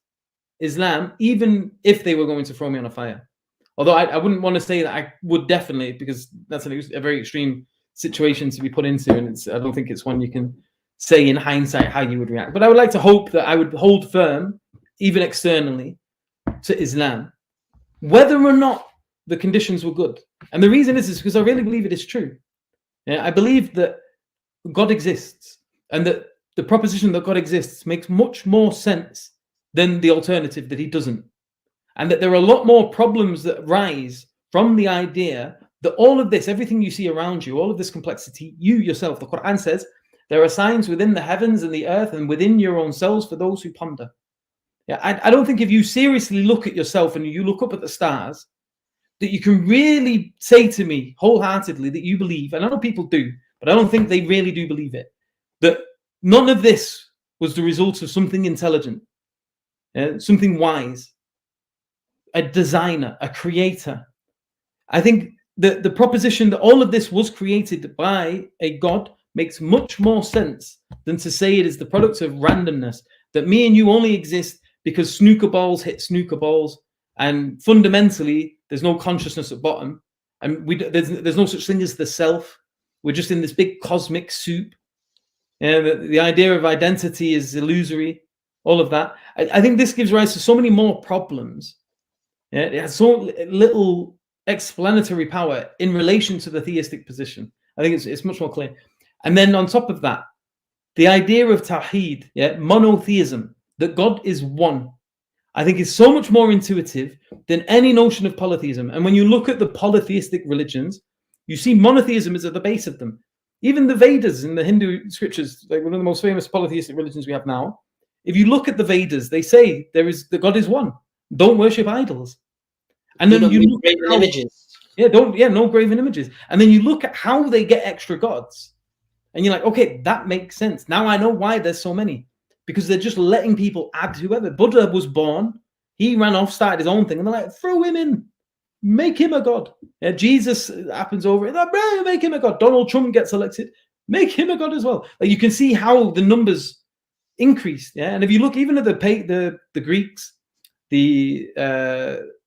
C: Islam, even if they were going to throw me on a fire. Although I wouldn't want to say that I would definitely, because that's a very extreme situation to be put into, and I don't think it's one you can say in hindsight how you would react. But I would like to hope that I would hold firm, even externally, to Islam, whether or not the conditions were good. And the reason is because I really believe it is true. Yeah, I believe that God exists, and that the proposition that God exists makes much more sense than the alternative that he doesn't. And that there are a lot more problems that rise from the idea that all of this, everything you see around you, all of this complexity, you yourself, the Quran says, there are signs within the heavens and the earth and within your own selves for those who ponder. Yeah, I don't think if you seriously look at yourself and you look up at the stars, that you can really say to me wholeheartedly that you believe, and I know people do, but I don't think they really do believe it, that none of this was the result of something intelligent, something wise, a designer, a creator. I think the proposition that all of this was created by a God makes much more sense than to say it is the product of randomness, that me and you only exist because snooker balls hit snooker balls, and fundamentally there's no consciousness at bottom, and there's no such thing as the self. We're just in this big cosmic soup. The idea of identity is illusory, all of that. I think this gives rise to so many more problems. Yeah, it has so little explanatory power in relation to the theistic position. I think it's much more clear. And then on top of that, the idea of tawheed, monotheism, that God is one, I think is so much more intuitive than any notion of polytheism. And when you look at the polytheistic religions, you see monotheism is at the base of them. Even the Vedas in the Hindu scriptures, like one of the most famous polytheistic religions we have now, if you look at the Vedas, they say the God is one. don't worship idols. And
A: Do
C: then
A: not
C: you
A: make
C: look at
A: graven
C: how,
A: images.
C: no graven images. And then you look at how they get extra gods, and you're like, okay, that makes sense. Now I know why there's so many, because they're just letting people add whoever. Buddha was born, he ran off, started his own thing, and they're like, throw him in, make him a god. Yeah, Jesus happens over it, like, make him a god. Donald Trump gets elected, make him a god as well. Like, you can see how the numbers increased. Yeah, and if you look even at the Greeks, the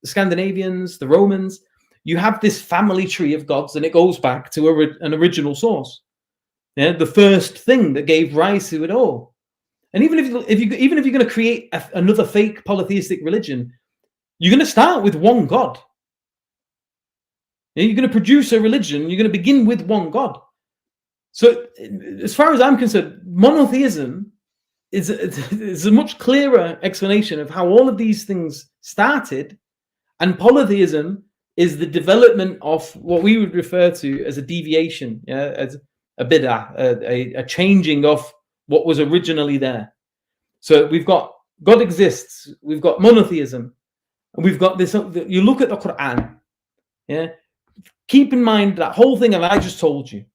C: Scandinavians, the Romans, you have this family tree of gods, and it goes back to an original source. Yeah, the first thing that gave rise to it all. And even if you're going to create another fake polytheistic religion, you're going to start with one God. You're going to produce a religion. You're going to begin with one God. So, as far as I'm concerned, monotheism is a much clearer explanation of how all of these things started, and polytheism is the development of what we would refer to as a deviation, yeah, as a bid'ah, a changing of what was originally there. So we've got God exists, we've got monotheism, and we've got this. You look at the Quran, yeah. Keep in mind that whole thing that I just told you,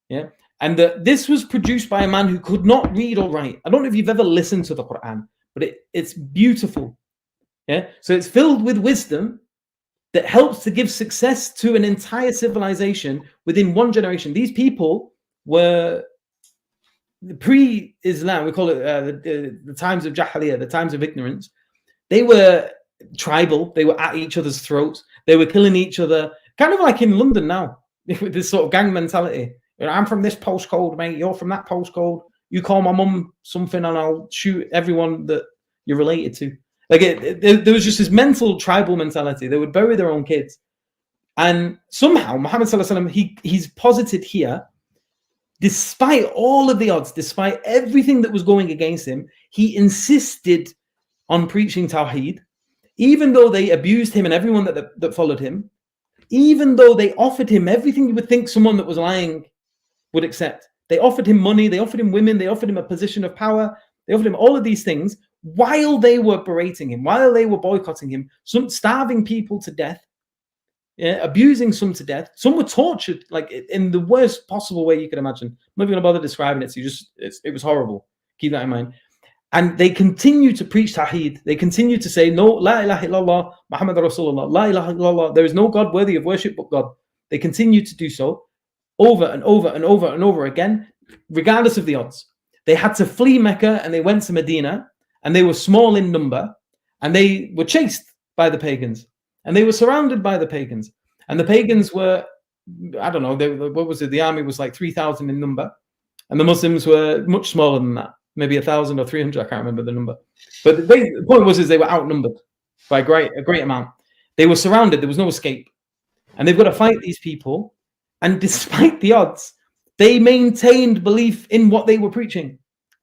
C: yeah. And that this was produced by a man who could not read or write. I don't know if you've ever listened to the Quran, but it's beautiful. Yeah. So it's filled with wisdom that helps to give success to an entire civilization within one generation. These people were pre-Islam. We call it the times of Jahiliyyah, the times of ignorance. They were tribal. They were at each other's throats. They were killing each other, kind of like in London now, with this sort of gang mentality. I'm from this postcode, mate. You're from that postcode. You call my mum something, and I'll shoot everyone that you're related to. Like there was just this mental tribal mentality. They would bury their own kids, and somehow Muhammad sallallahu alaihi wasallam, he's posited here, despite all of the odds, despite everything that was going against him, he insisted on preaching Tawheed, even though they abused him and everyone that followed him, even though they offered him everything you would think someone that was lying would accept. They offered him money, they offered him women, they offered him a position of power, they offered him all of these things while they were berating him, while they were boycotting him, some starving people to death, yeah, abusing some to death. Some were tortured, like in the worst possible way you could imagine. I'm not even going to bother describing it, so it was horrible. Keep that in mind. And they continue to preach Tawheed. They continue to say, no, La ilaha illallah, Muhammad Rasulullah, La ilaha illallah, there is no God worthy of worship but God. They continue to do so over and over and over and over again, regardless of the odds. They had to flee Mecca and they went to Medina, and they were small in number, and they were chased by the pagans, and they were surrounded by the pagans. And the pagans were, I don't know, what was it? The army was like 3,000 in number, and the Muslims were much smaller than that, maybe 1,000 or 300. I can't remember the number. But the point was they were outnumbered by a great amount. They were surrounded. There was no escape, and they've got to fight these people. And despite the odds, they maintained belief in what they were preaching.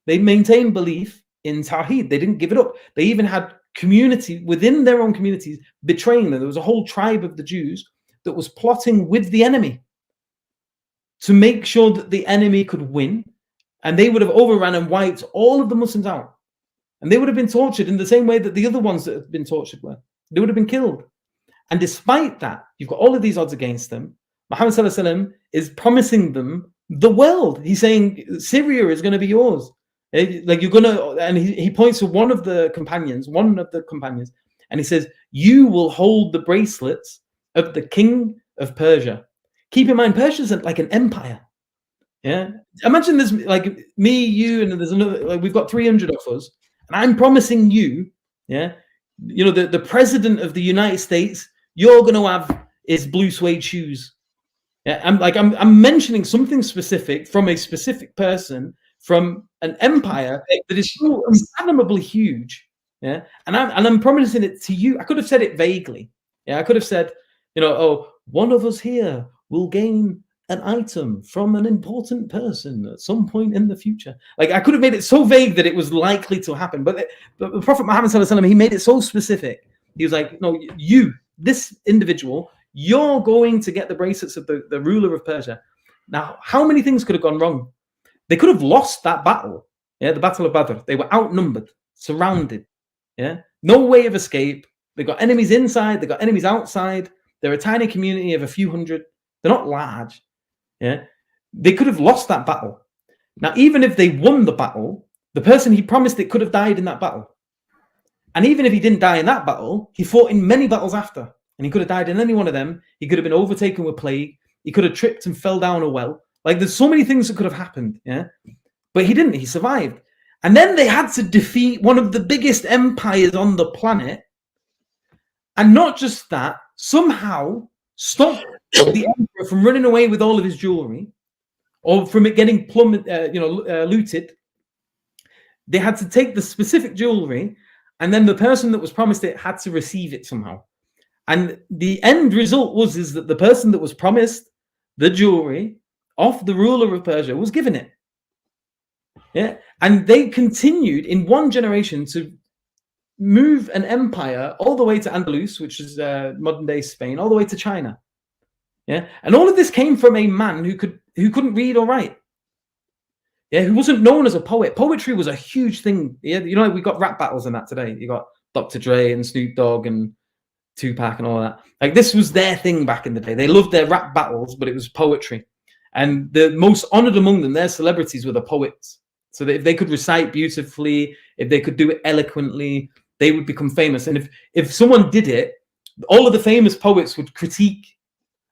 C: They maintained belief in Tawheed. They didn't give it up. They even had community within their own communities betraying them. There was a whole tribe of the Jews that was plotting with the enemy to make sure that the enemy could win, and they would have overrun and wiped all of the Muslims out. And they would have been tortured in the same way that the other ones that have been tortured were. They would have been killed. And despite that, you've got all of these odds against them. Muhammad sallallahu alaihi wasallam is promising them the world. He's saying Syria is going to be yours. Like you're gonna, and he points to one of the companions, and he says, "You will hold the bracelets of the king of Persia." Keep in mind, Persia is like an empire. Yeah, imagine there's like me, you, and there's another. Like we've got 300 of us, and I'm promising you, yeah, you know, the president of the United States, you're going to have his blue suede shoes. Yeah, I'm mentioning something specific from a specific person from an empire that is so unfathomably huge. Yeah, and I'm promising it to you. I could have said it vaguely. Yeah, I could have said, you know, oh, one of us here will gain an item from an important person at some point in the future. Like I could have made it so vague that it was likely to happen, but the Prophet Muhammad sallallahu alaihi wasallam, he made it so specific. He was like, no, you, this individual, you're going to get the bracelets of the ruler of Persia. Now, how many things could have gone wrong? They could have lost that battle. Yeah, the Battle of Badr. They were outnumbered, surrounded. Yeah, no way of escape. They've got enemies inside. They've got enemies outside. They're a tiny community of a few hundred. They're not large. Yeah, they could have lost that battle. Now, even if they won the battle, the person he promised it could have died in that battle. And even if he didn't die in that battle, he fought in many battles after, and he could have died in any one of them. He could have been overtaken with plague. He could have tripped and fell down a well. Like, there's so many things that could have happened. Yeah, but he didn't. He survived. And then they had to defeat one of the biggest empires on the planet. And not just that, somehow stop the emperor from running away with all of his jewelry, or from it getting looted. They had to take the specific jewelry, and then the person that was promised it had to receive it somehow. And the end result is that the person that was promised the jewelry of the ruler of Persia was given it. Yeah, and they continued in one generation to move an empire all the way to Andalus, which is modern day Spain, all the way to China. Yeah, and all of this came from a man who couldn't read or write. Yeah, who wasn't known as a poet. Poetry was a huge thing. Yeah, you know, we got rap battles in that today. You got Dr. Dre and Snoop Dogg and Tupac and all that. Like, this was their thing back in the day. They loved their rap battles, but it was poetry. And the most honored among them, their celebrities, were the poets. So that if they could recite beautifully, if they could do it eloquently, they would become famous. And if someone did it, all of the famous poets would critique,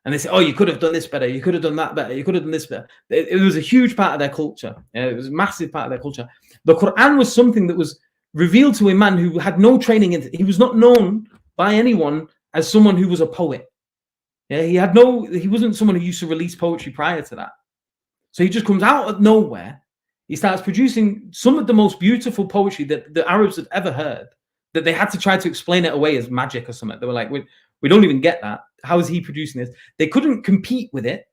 C: and they say, "Oh, you could have done this better. You could have done that better. You could have done this better." It was a huge part of their culture. Yeah, it was a massive part of their culture. The Quran was something that was revealed to a man who had no training in it. He was not known by anyone as someone who was a poet. Yeah, he wasn't someone who used to release poetry prior to that. So he just comes out of nowhere. He starts producing some of the most beautiful poetry that the Arabs had ever heard, that they had to try to explain it away as magic or something. They were like, we don't even get that. How is he producing this? They couldn't compete with it.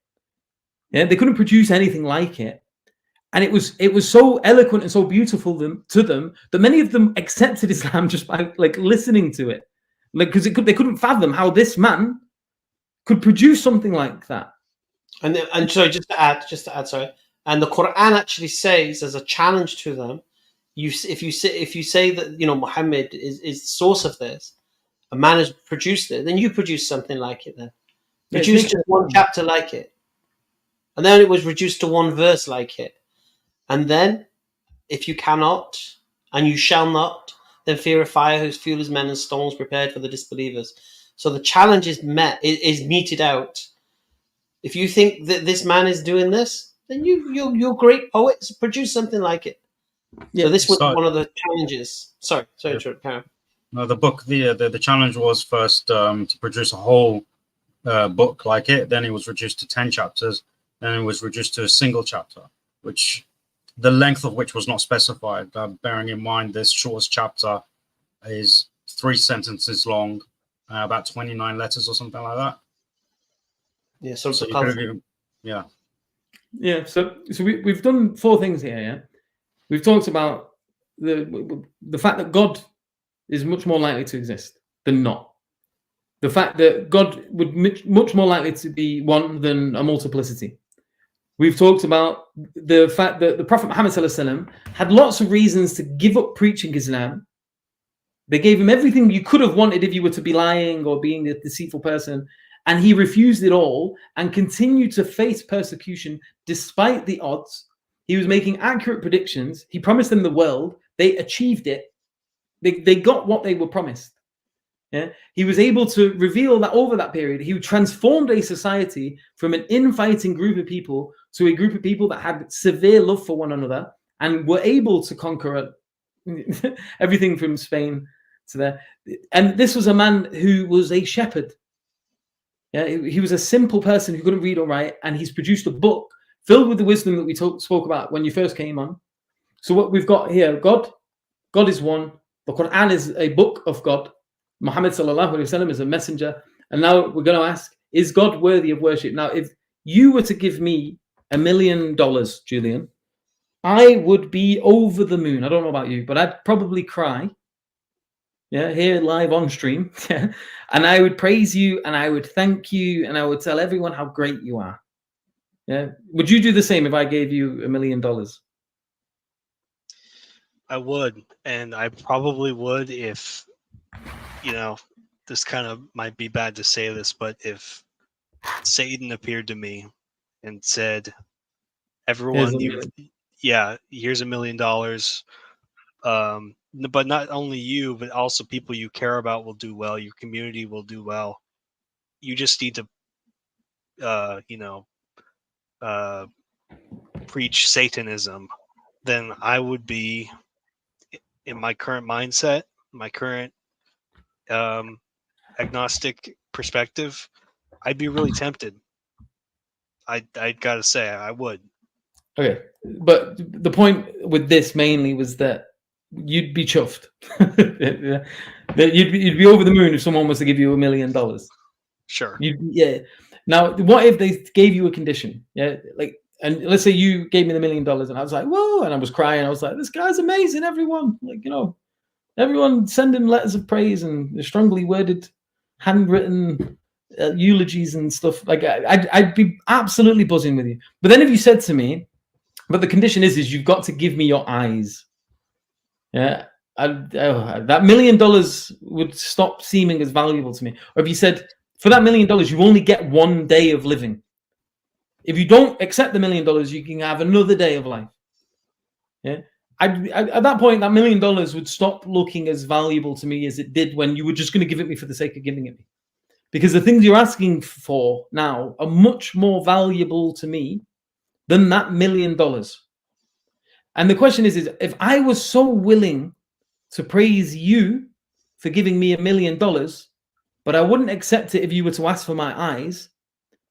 C: Yeah, they couldn't produce anything like it. And it was so eloquent and so beautiful to them that many of them accepted Islam just by like listening to it. Like, because they couldn't fathom how this man could produce something like that.
A: And sorry, just to add, sorry. And the Quran actually says, as a challenge to them, if you say that, you know, Muhammad is the source of this, a man has produced it, then you produce something like it. Then produce just one chapter like it, and then it was reduced to one verse like it. And then, if you cannot, and you shall not, then fear a fire whose fuel is men and stones prepared for the disbelievers. So the challenge is meted out. If you think that this man is doing this, then you're great poets. Produce something like it. Yeah, so this was one of the challenges. Sorry, Karen.
E: No, the book, the challenge was first to produce a whole book like it. Then it was reduced to 10 chapters. Then it was reduced to a single chapter, which the length of which was not specified. Bearing in mind, this shortest chapter is 3 sentences long, about 29 letters or something like that.
C: Yeah,
E: so yeah.
C: Yeah, so we've done 4 things here. Yeah, we've talked about the fact that God is much more likely to exist than not. The fact that God would much more likely to be one than a multiplicity. We've talked about the fact that the Prophet Muhammad ﷺ had lots of reasons to give up preaching Islam. They gave him everything you could have wanted if you were to be lying or being a deceitful person, and he refused it all and continued to face persecution despite the odds. He was making accurate predictions. He promised them the world. They achieved it. They got what they were promised. Yeah? He was able to reveal that over that period, he transformed a society from an infighting group of people to a group of people that had severe love for one another and were able to conquer everything from Spain to there. And this was a man who was a shepherd. Yeah, he was a simple person who couldn't read or write, and he's produced a book filled with the wisdom that we spoke about when you first came on. So what we've got here, God is one. The Quran is a book of God. Muhammad sallallahu alaihi wasallam is a messenger. And now we're going to ask, is God worthy of worship? Now, if you were to give me $1 million, Julian, I would be over the moon. I don't know about you, but I'd probably cry. Yeah, here live on stream. And I would praise you and I would thank you and I would tell everyone how great you are. Yeah. Would you do the same if I gave you $1 million?
B: I would, and I probably would if, you know, this kind of might be bad to say this, but if Satan appeared to me and said, "Everyone, here's $1 million. But not only you, but also people you care about will do well. Your community will do well. You just need to, preach Satanism." Then I would be, in my current mindset, my current agnostic perspective, I'd be really tempted. I gotta say, I would.
C: Okay, but the point with this mainly was that you'd be chuffed. That you'd be over the moon if someone was to give you $1 million.
B: Sure.
C: Yeah. Now, what if they gave you a condition? Yeah, like, and let's say you gave me the $1 million, and I was like, whoa, and I was crying. I was like, this guy's amazing. Everyone, like, everyone send him letters of praise and strongly worded, handwritten eulogies and stuff. Like, I'd be absolutely buzzing with you. But then if you said to me, but the condition is you've got to give me your eyes. Yeah, that $1 million would stop seeming as valuable to me. Or if you said, for that $1 million, you only get 1 day of living. If you don't accept the $1 million, you can have another day of life. Yeah, at that point, that $1 million would stop looking as valuable to me as it did when you were just going to give it me for the sake of giving it me. Because the things you're asking for now are much more valuable to me than that $1 million. And the question is if I was so willing to praise you for giving me $1 million, but I wouldn't accept it if you were to ask for my eyes,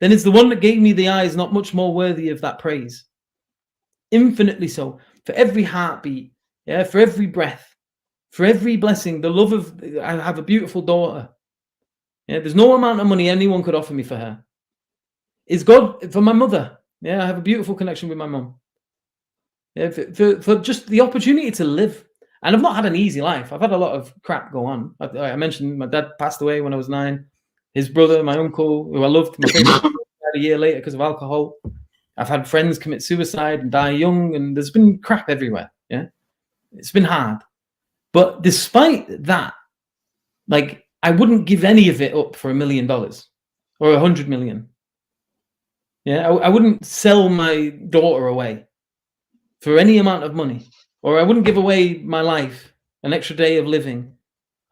C: then is the one that gave me the eyes not much more worthy of that praise? Infinitely so. For every heartbeat, yeah, for every breath, for every blessing, the love of, I have a beautiful daughter. Yeah, there's no amount of money anyone could offer me for her. Is God, for my mother. Yeah, I have a beautiful connection with my mum. Yeah, for just the opportunity to live. And I've not had an easy life. I've had a lot of crap go on. I mentioned my dad passed away when I was 9. His brother, my uncle, who I loved, my favorite, died a year later because of alcohol. I've had friends commit suicide and die young, and there's been crap everywhere. Yeah, it's been hard. But despite that, like, I wouldn't give any of it up for $1 million or 100 million. Yeah, I wouldn't sell my daughter away for any amount of money, or I wouldn't give away my life, an extra day of living.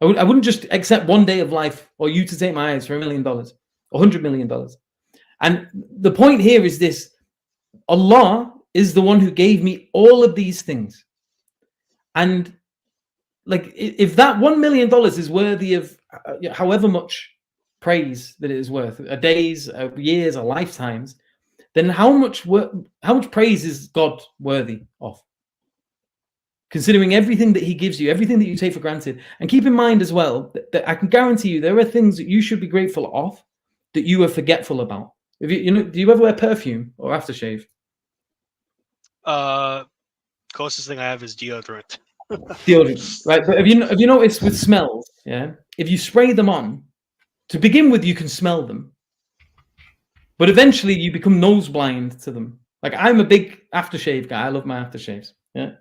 C: I wouldn't just accept 1 day of life or you to take my eyes for $1 million or $100 million. And the point here is this: Allah is the one who gave me all of these things. And like, if that $1 million is worthy of however much praise that it is worth, a days, a years, a lifetimes, then how much praise is God worthy of? Considering everything that he gives you, everything that you take for granted. And keep in mind as well that I can guarantee you there are things that you should be grateful of that you are forgetful about. If do you ever wear perfume or aftershave?
B: Closest thing I have is deodorant.
C: Deodorant, right? But have you noticed with smells? Yeah, if you spray them on, to begin with, you can smell them, but eventually you become nose blind to them. Like, I'm a big aftershave guy. I love my aftershaves. Yeah,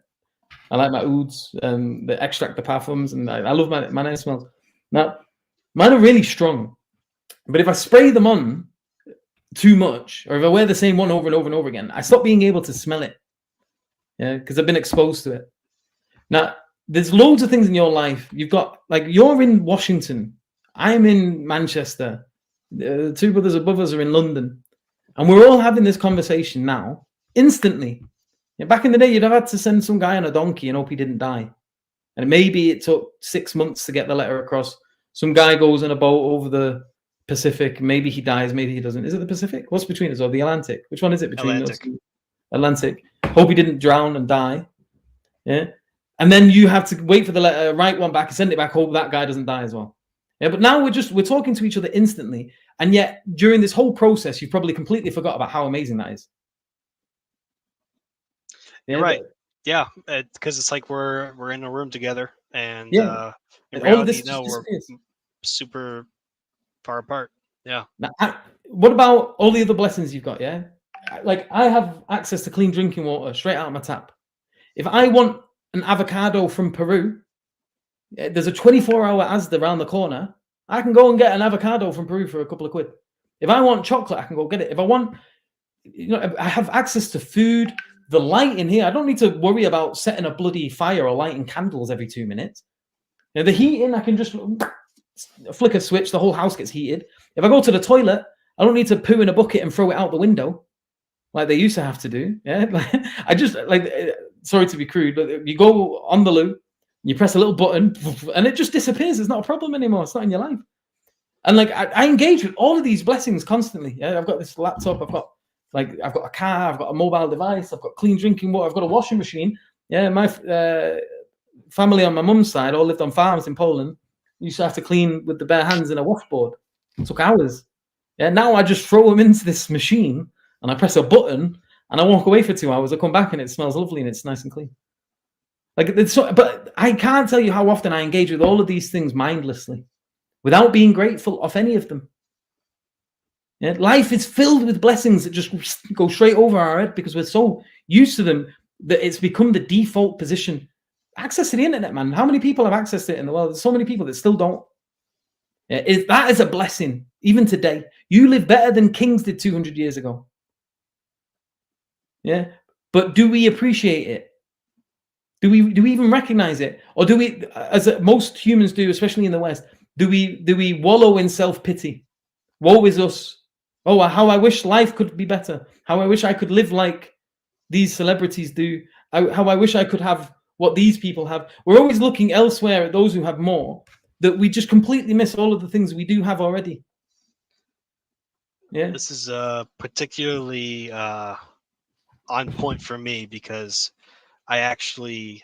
C: I like my ouds, the extract, the parfums, and I love my nice smells. Now, mine are really strong, but if I spray them on too much, or if I wear the same one over and over and over again, I stop being able to smell it. Yeah, because I've been exposed to it. Now, there's loads of things in your life. You've got, like, you're in Washington. I'm in Manchester. The 2 brothers above us are in London. And we're all having this conversation now, instantly. Yeah, back in the day, you'd have had to send some guy on a donkey and hope he didn't die. And maybe it took 6 months to get the letter across. Some guy goes in a boat over the Pacific. Maybe he dies, maybe he doesn't. Is it the Pacific? What's between us? Or the Atlantic? Which one is it between
B: Atlantic.
C: us? Atlantic. Hope he didn't drown and die. Yeah. And then you have to wait for the letter, write one back, and send it back. Hope that guy doesn't die as well. Yeah. But now we're talking to each other instantly, and yet during this whole process, you've probably completely forgot about how amazing that is. Yeah,
B: You're right. Yeah, because it's like we're in a room together, and
C: yeah,
B: in
C: and all of
B: reality,
C: this
B: we're super far apart. Yeah.
C: Now, what about all the other blessings you've got? Yeah, like, I have access to clean drinking water straight out of my tap. If I want an avocado from Peru, there's a 24-hour Asda around the corner. I can go and get an avocado from Peru for a couple of quid. If I want chocolate, I can go get it. If I want, I have access to food, the light in here. I don't need to worry about setting a bloody fire or lighting candles every 2 minutes. The heating, I can just flick a switch, the whole house gets heated. If I go to the toilet, I don't need to poo in a bucket and throw it out the window like they used to have to do. Yeah, I just sorry to be crude, but you go on the loo, you press a little button, and it just disappears. It's not a problem anymore. It's not in your life. And I engage with all of these blessings constantly. Yeah, I've got this laptop. I've got a car. I've got a mobile device. I've got clean drinking water. I've got a washing machine. Yeah, my family on my mum's side all lived on farms in Poland. You used to have to clean with the bare hands in a washboard. It took hours. Yeah, now I just throw them into this machine and I press a button and I walk away for 2 hours. I come back and it smells lovely and it's nice and clean. But I can't tell you how often I engage with all of these things mindlessly without being grateful of any of them. Yeah, life is filled with blessings that just go straight over our head because we're so used to them that it's become the default position. Access to the internet, man. How many people have access to it in the world? There's so many people that still don't. Yeah, that is a blessing, even today. You live better than kings did 200 years ago. Yeah, but do we appreciate it? Do we even recognize it, or do we, as most humans do, especially in the West, do we wallow in self-pity? Woe is us. Oh, how I wish life could be better. How I wish I could live like these celebrities do. How I wish I could have what these people have. We're always looking elsewhere at those who have more, that we just completely miss all of the things we do have already. Yeah.
B: This is particularly on point for me because I actually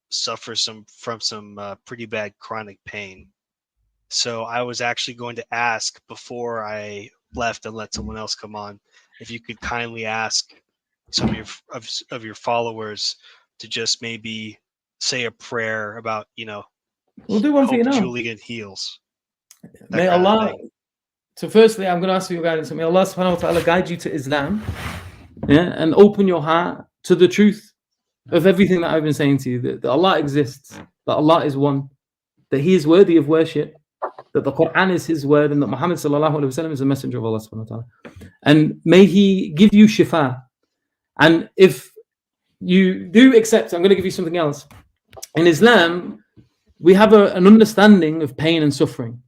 B: suffer from some pretty bad chronic pain. So I was actually going to ask before I left and let someone else come on, if you could kindly ask some of your followers to just maybe say a prayer about,
C: we'll do one for you now.
B: Julian heals.
C: May Allah. So firstly, I'm going to ask for your guidance. May Allah subhanahu wa ta'ala guide you to Islam, yeah, and open your heart to the truth of everything that I've been saying to you, that Allah exists, that Allah is one, that He is worthy of worship, that the Quran is His word, and that Muhammad sallallahu alaihi wasallam is the messenger of Allah subhanahu wa ta'ala. And may He give you shifa. And if you do accept, I'm going to give you something else. In Islam, we have an understanding of pain and suffering.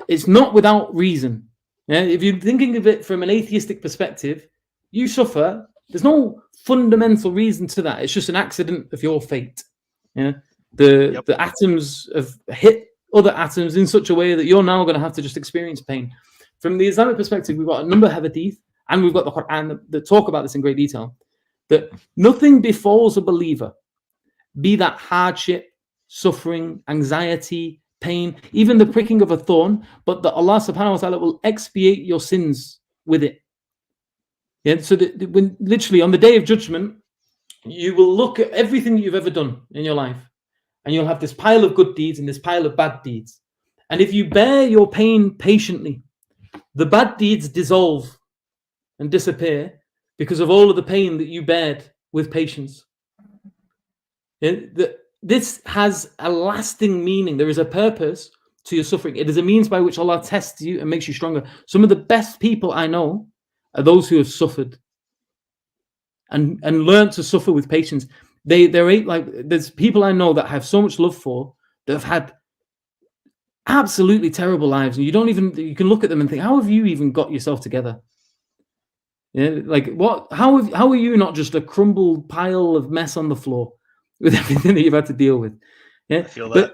C: It's not without reason. Yeah? If you're thinking of it from an atheistic perspective, you suffer. There's no fundamental reason to that. It's just an accident of your fate. Yeah, the atoms have hit other atoms in such a way that you're now going to have to just experience pain. From the Islamic perspective, we've got a number of hadith, and we've got the Quran that talk about this in great detail. That nothing befalls a believer, be that hardship, suffering, anxiety, pain, even the pricking of a thorn, but that Allah subhanahu wa ta'ala will expiate your sins with it. Yeah, so that when literally on the day of judgment, you will look at everything that you've ever done in your life, and you'll have this pile of good deeds and this pile of bad deeds. And if you bear your pain patiently, the bad deeds dissolve and disappear because of all of the pain that you bared with patience. Yeah, this has a lasting meaning. There is a purpose to your suffering. It is a means by which Allah tests you and makes you stronger. Some of the best people I know are those who have suffered and learned to suffer with patience. There's people I know that I have so much love for that have had absolutely terrible lives, and you can look at them and think, how have you even got yourself together? Yeah, like what? How are you not just a crumbled pile of mess on the floor with everything that you've had to deal with? Yeah, I feel that.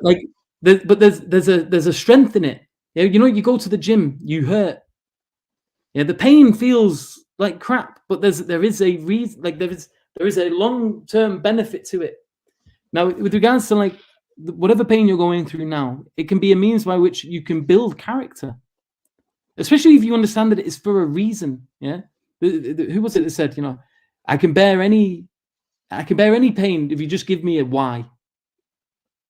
C: But there's a strength in it. Yeah, you go to the gym, you hurt. Yeah, the pain feels like crap, but there is a reason. Like there is a long-term benefit to it. Now, with regards to like whatever pain you're going through now, it can be a means by which you can build character, especially if you understand that it is for a reason. Yeah. Who was it that said, I can bear any pain if you just give me a why.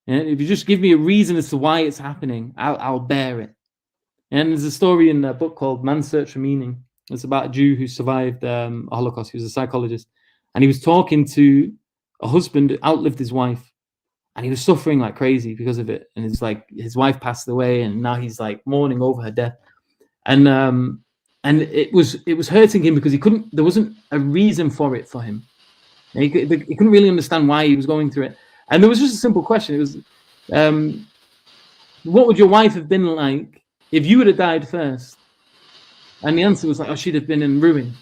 C: Yeah? If you just give me a reason as to why it's happening, I'll bear it. And there's a story in a book called Man's Search for Meaning. It's about a Jew who survived a Holocaust. He was a psychologist, and he was talking to a husband who outlived his wife, and he was suffering like crazy because of it. And it's like his wife passed away, and now he's like mourning over her death. And it was hurting him because there wasn't a reason for it for him. He couldn't really understand why he was going through it. And there was just a simple question. It was, what would your wife have been like if you would have died first? And the answer was like, oh, she'd have been in ruin.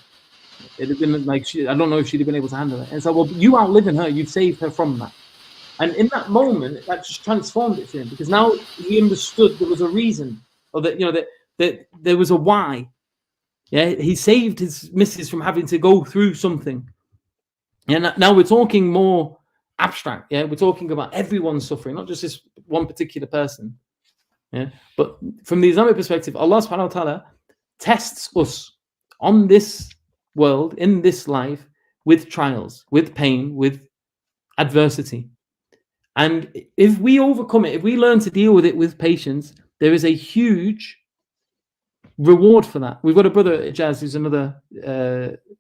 C: It'd have been like, I don't know if she'd have been able to handle it. And so, well, you outliving her, you've saved her from that. And in that moment, that just transformed it for him, because now he understood there was a reason, or that, that there was a why. Yeah, he saved his missus from having to go through something. And now we're talking more abstract. Yeah, we're talking about everyone's suffering, not just this one particular person. Yeah, but from the Islamic perspective, Allah subhanahu wa ta'ala tests us on this world, in this life, with trials, with pain, with adversity. And if we overcome it, if we learn to deal with it with patience, there is a huge reward for that. We've got a brother, Jazz, who's another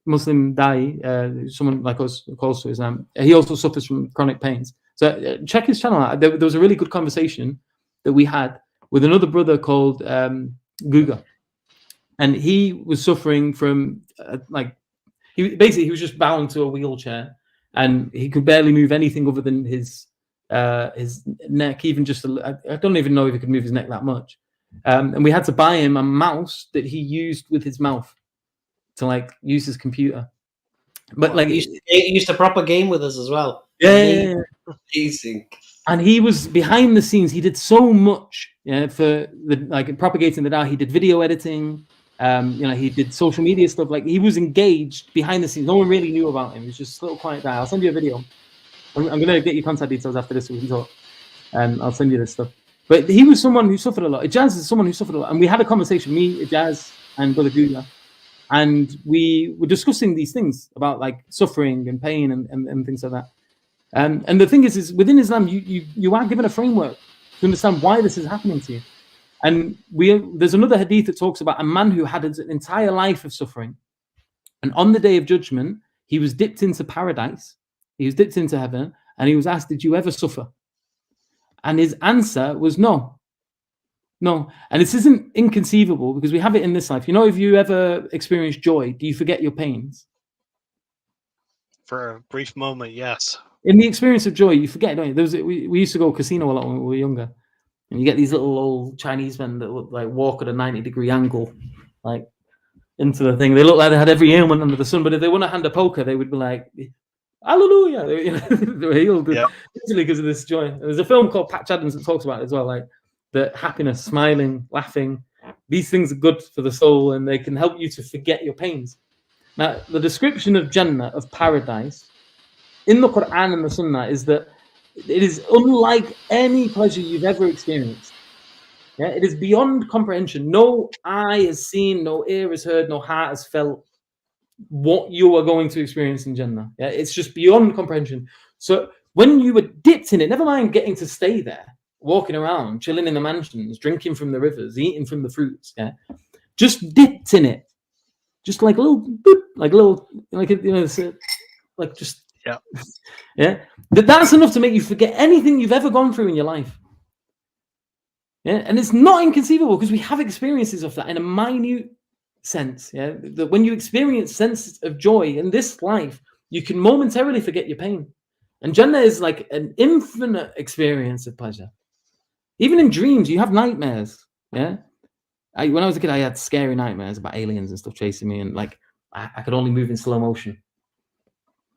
C: Muslim da'i, someone like us who calls to Islam. He also suffers from chronic pains. So check his channel out. There was a really good conversation that we had with another brother called Guga. And he was suffering from, he was just bound to a wheelchair, and he could barely move anything other than his neck, even just, I don't even know if he could move his neck that much. And we had to buy him a mouse that he used with his mouth to use his computer. But
A: he used to proper game with us as well.
C: Yeah,
A: amazing.
C: And he was behind the scenes. He did so much, for the propagating the da'wah. He did video editing. He did social media stuff. He was engaged behind the scenes. No one really knew about him. He was just a little quiet guy. I'll send you a video. I'm going to get your contact details after this so we can talk. And I'll send you this stuff. But he was someone who suffered a lot. Jazz is someone who suffered a lot. And we had a conversation, me, Jazz, and Brother Guga. And we were discussing these things about suffering and pain and things like that. And the thing is within Islam, you are given a framework to understand why this is happening to you. And there's another hadith that talks about a man who had an entire life of suffering. And on the day of judgment, he was dipped into paradise. He was dipped into heaven. And he was asked, did you ever suffer? And his answer was no. No. And this isn't inconceivable, because we have it in this life. If you ever experience joy, do you forget your pains?
B: For a brief moment, yes.
C: In the experience of joy, you forget, don't you? We used to go casino a lot when we were younger. And you get these little old Chinese men that would walk at a 90-degree angle, into the thing. They look like they had every ailment under the sun, but if they won a hand of poker, they would be like, hallelujah. They were healed, literally because of this joy. There's a film called Patch Adams that talks about it as well, the happiness, smiling, laughing. These things are good for the soul, and they can help you to forget your pains. Now, the description of Jannah, of paradise, in the Quran and the Sunnah is that it is unlike any pleasure you've ever experienced. Yeah, it is beyond comprehension. No eye has seen, no ear has heard, no heart has felt what you are going to experience in Jannah. Yeah, it's just beyond comprehension. So when you were dipped in it, never mind getting to stay there, walking around, chilling in the mansions, drinking from the rivers, eating from the fruits. Yeah, just dipped in it, just like a little, just.
B: Yeah.
C: Yeah. That's enough to make you forget anything you've ever gone through in your life. Yeah. And it's not inconceivable, because we have experiences of that in a minute sense. Yeah. That when you experience sense of joy in this life, you can momentarily forget your pain. And Jannah is like an infinite experience of pleasure. Even in dreams, you have nightmares. Yeah. When I was a kid, I had scary nightmares about aliens and stuff chasing me, and I could only move in slow motion.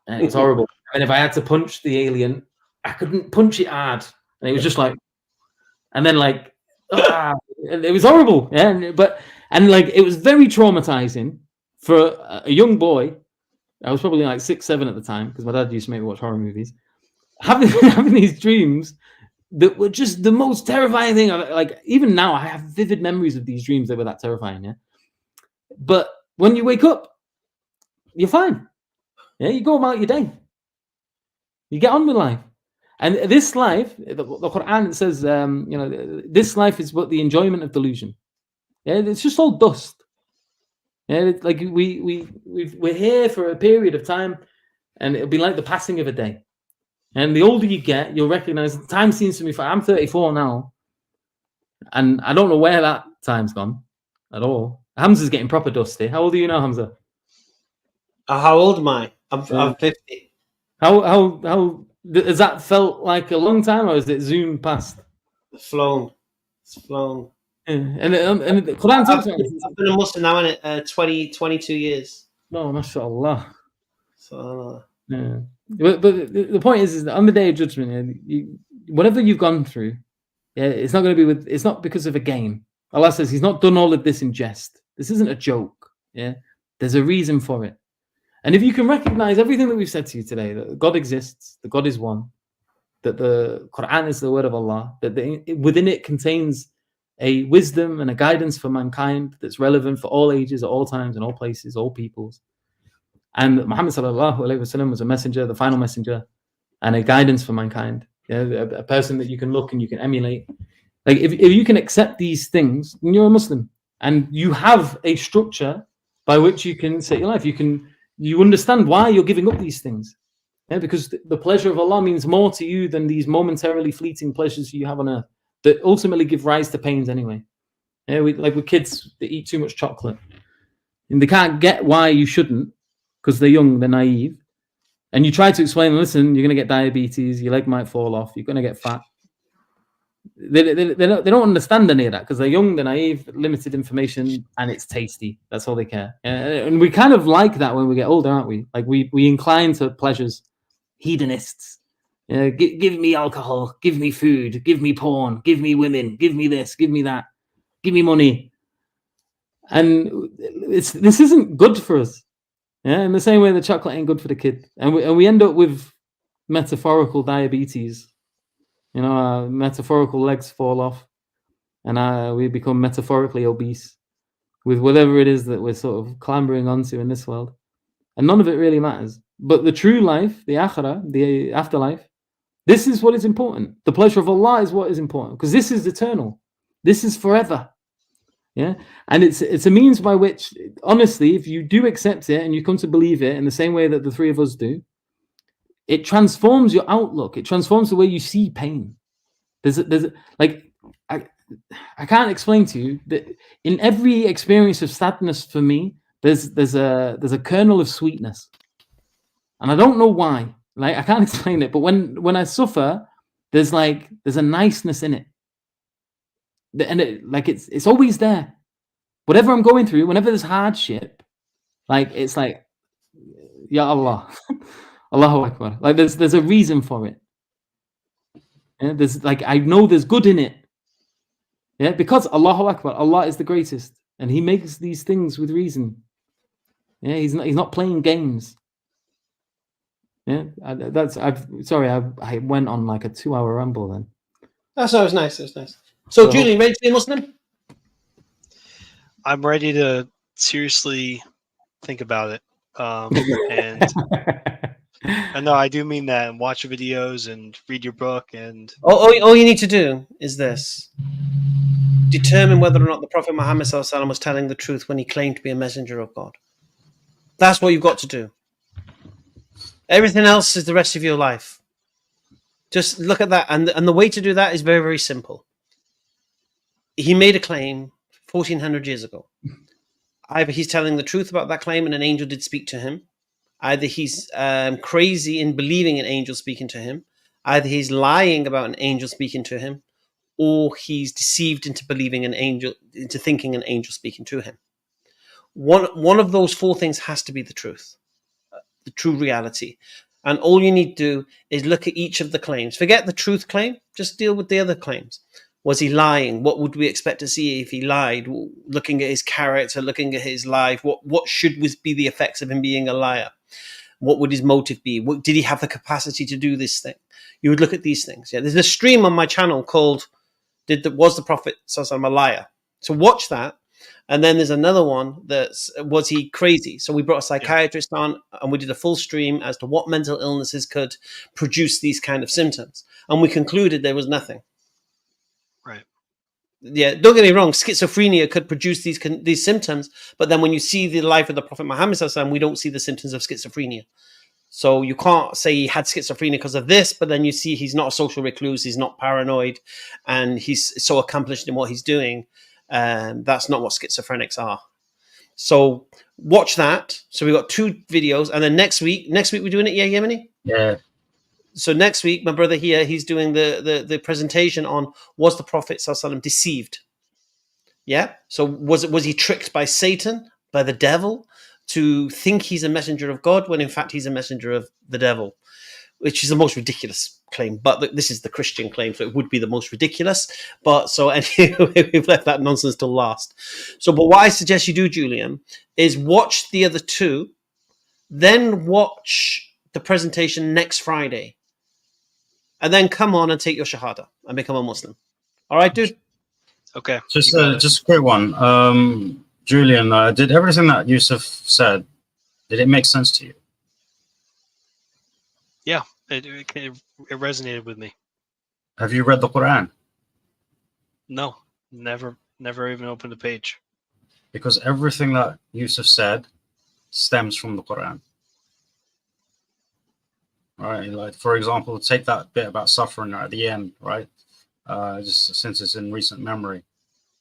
C: And it was horrible. And if I had to punch the alien, I couldn't punch it hard. And it was just and then it was horrible. Yeah. And it was very traumatizing for a young boy. I was probably 6, 7 at the time, because my dad used to make me watch horror movies. Having these dreams that were just the most terrifying thing. Even now, I have vivid memories of these dreams that were that terrifying. Yeah. But when you wake up, you're fine. Yeah, you go about your day. You get on with life. And this life, the Quran says, this life is but the enjoyment of delusion. Yeah, it's just all dust. Yeah, it's we're here for a period of time, and it'll be like the passing of a day. And the older you get, you'll recognize time seems to me. I'm 34 now, and I don't know where that time's gone at all. Hamza's getting proper dusty. How old are you now, Hamza?
A: How old am I? I'm 50.
C: How has that felt like a long time, or is it zoomed past?
A: It's flown. It's flown.
C: Yeah. And the Quran talks about this.
A: I've been a Muslim now in 22 years.
C: No, mashallah.
A: So
C: Yeah. But the point is that on the day of judgment, whatever you've gone through, yeah, it's not going to be it's not because of a game. Allah says He's not done all of this in jest. This isn't a joke. Yeah, there's a reason for it. And if you can recognize everything that we've said to you today, that God exists, that God is one, that the Quran is the word of Allah, that within it contains a wisdom and a guidance for mankind that's relevant for all ages, at all times, in all places, all peoples. And that Muhammad sallallahu alaihi wasallam was a messenger, the final messenger, and a guidance for mankind. Yeah, a person that you can look and you can emulate. Like if you can accept these things, then you're a Muslim, and you have a structure by which you can set your life. You understand why you're giving up these things. Yeah, because the pleasure of Allah means more to you than these momentarily fleeting pleasures you have on earth that ultimately give rise to pains anyway. Yeah, like with kids that eat too much chocolate, and they can't get why you shouldn't because they're young, they're naive. And you try to explain, listen, you're going to get diabetes, your leg might fall off, you're going to get fat. They don't understand any of that because they're young, they're naive, limited information, and it's tasty. That's all they care. And we kind of like that when we get older, aren't we? Like we incline to pleasures, hedonists. Give me alcohol, give me food, give me porn, give me women, give me this, give me that, give me money. And this isn't good for us. Yeah, in the same way the chocolate ain't good for the kid. And we end up with metaphorical diabetes. Our metaphorical legs fall off, and we become metaphorically obese with whatever it is that we're sort of clambering onto in this world. And none of it really matters. But the true life, the akhirah, the afterlife, this is what is important. The pleasure of Allah is what is important, because this is eternal. This is forever. Yeah, and it's a means by which, honestly, if you do accept it and you come to believe it in the same way that the three of us do, it transforms your outlook. It transforms the way you see pain. I can't explain to you that in every experience of sadness for me, there's a kernel of sweetness, and I don't know why. Like I can't explain it, but when I suffer, there's a niceness in it. And it's always there. Whatever I'm going through, whenever there's hardship, it's like, Ya Allah, Allahu Akbar. Like there's a reason for it. Yeah, I know there's good in it. Yeah, because Allahu Akbar, Allah is the greatest, and He makes these things with reason. Yeah, He's not playing games. Yeah, I went on like a 2-hour ramble then.
A: That was nice. It was nice. So, Julian, ready to be a Muslim?
B: I'm ready to seriously think about it. And no, I do mean that. And watch videos and read your book. And
A: all you need to do is this: determine whether or not the Prophet Muhammad ﷺ was telling the truth when he claimed to be a messenger of God. That's what you've got to do. Everything else is the rest of your life. Just look at that, and the way to do that is very, very simple. He made a claim 1400 years ago. Either he's telling the truth about that claim and an angel did speak to him. Either he's crazy in believing an angel speaking to him. Either he's lying about an angel speaking to him, or he's deceived into believing into thinking an angel speaking to him. One of those four things has to be the truth, the true reality. And all you need to do is look at each of the claims. Forget the truth claim, just deal with the other claims. Was he lying? What would we expect to see if he lied? Looking at his character, looking at his life, what should be the effects of him being a liar? What would his motive be? Did he have the capacity to do this thing? You would look at these things. Yeah, there's a stream on my channel called "Was the Prophet ﷺ a liar?" So watch that, and then there's another one that's "Was he crazy?" So we brought a psychiatrist on, and we did a full stream as to what mental illnesses could produce these kind of symptoms, and we concluded there was nothing.
B: Right.
A: Yeah, don't get me wrong. Schizophrenia could produce these symptoms, but then when you see the life of the Prophet Muhammad ﷺ, we don't see the symptoms of schizophrenia. So you can't say he had schizophrenia because of this, but then you see he's not a social recluse, he's not paranoid, and he's so accomplished in what he's doing. That's not what schizophrenics are. So watch that. So we got 2 videos, and then next week we're doing it. Yeah, Yemeni.
E: Yeah.
A: So next week, my brother here, he's doing the presentation on, was the Prophet ﷺ deceived? Yeah. So was he tricked by Satan, by the devil, to think he's a messenger of God when in fact he's a messenger of the devil? Which is the most ridiculous claim, but this is the Christian claim, so it would be the most ridiculous. But so anyway, we've left that nonsense till last. So, but what I suggest you do, Julian, is watch the other 2, then watch the presentation next Friday, and then come on and take your shahada and become a Muslim. All right, dude.
B: Okay.
E: Just a quick one. Julian, did everything that Yusuf said, did it make sense to you?
B: Yeah, it resonated with me.
E: Have you read the Quran?
B: No, never even opened a page.
E: Because everything that Yusuf said stems from the Quran. Right, like for example, take that bit about suffering at the end, right? Just since it's in recent memory,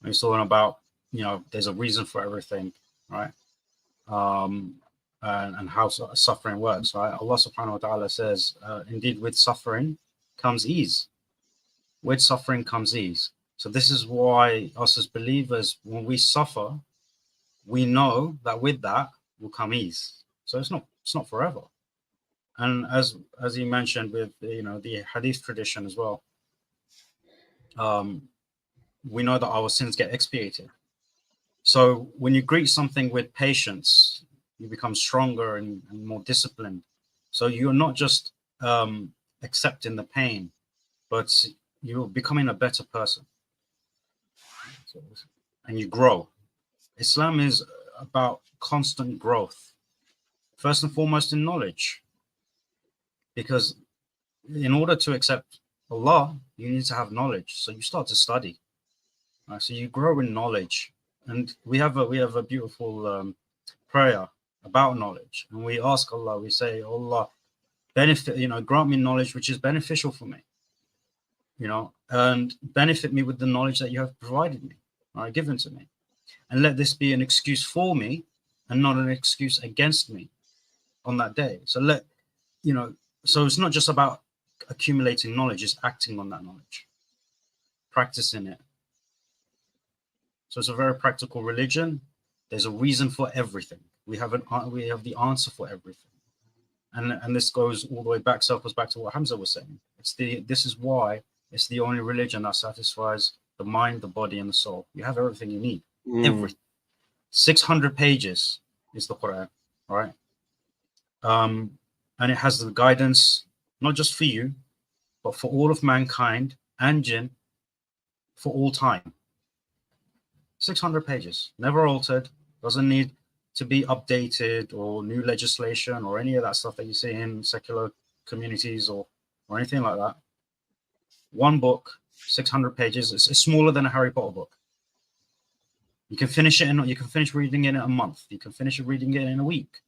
E: he's talking about, there's a reason for everything, right? And how suffering works, right? Allah subhanahu wa ta'ala says, indeed with suffering comes ease. With suffering comes ease. So this is why us as believers, when we suffer, we know that with that will come ease. So it's not forever. And as you mentioned with the hadith tradition as well, we know that our sins get expiated. So when you greet something with patience, you become stronger and more disciplined. So you're not just accepting the pain, but you're becoming a better person. And you grow. Islam is about constant growth, first and foremost in knowledge. Because in order to accept Allah, you need to have knowledge. So you start to study. So you grow in knowledge. And we have a beautiful prayer about knowledge. And we ask Allah, we say, Allah, grant me knowledge which is beneficial for me. And benefit me with the knowledge that you have provided me, given to me. And let this be an excuse for me and not an excuse against me on that day. So so it's not just about accumulating knowledge, it's acting on that knowledge, practicing it. So it's a very practical religion. There's a reason for everything. We have the answer for everything. And this goes all the way back, circles back to what Hamza was saying. This is why it's the only religion that satisfies the mind, the body, and the soul. You have everything you need. Everything. 600 pages is the Quran, right? And it has the guidance, not just for you, but for all of mankind and jinn for all time. 600 pages, never altered, doesn't need to be updated or new legislation or any of that stuff that you see in secular communities or anything like that. One book, 600 pages. It's smaller than a Harry Potter book. You can finish reading it in a month. You can finish reading it in a week.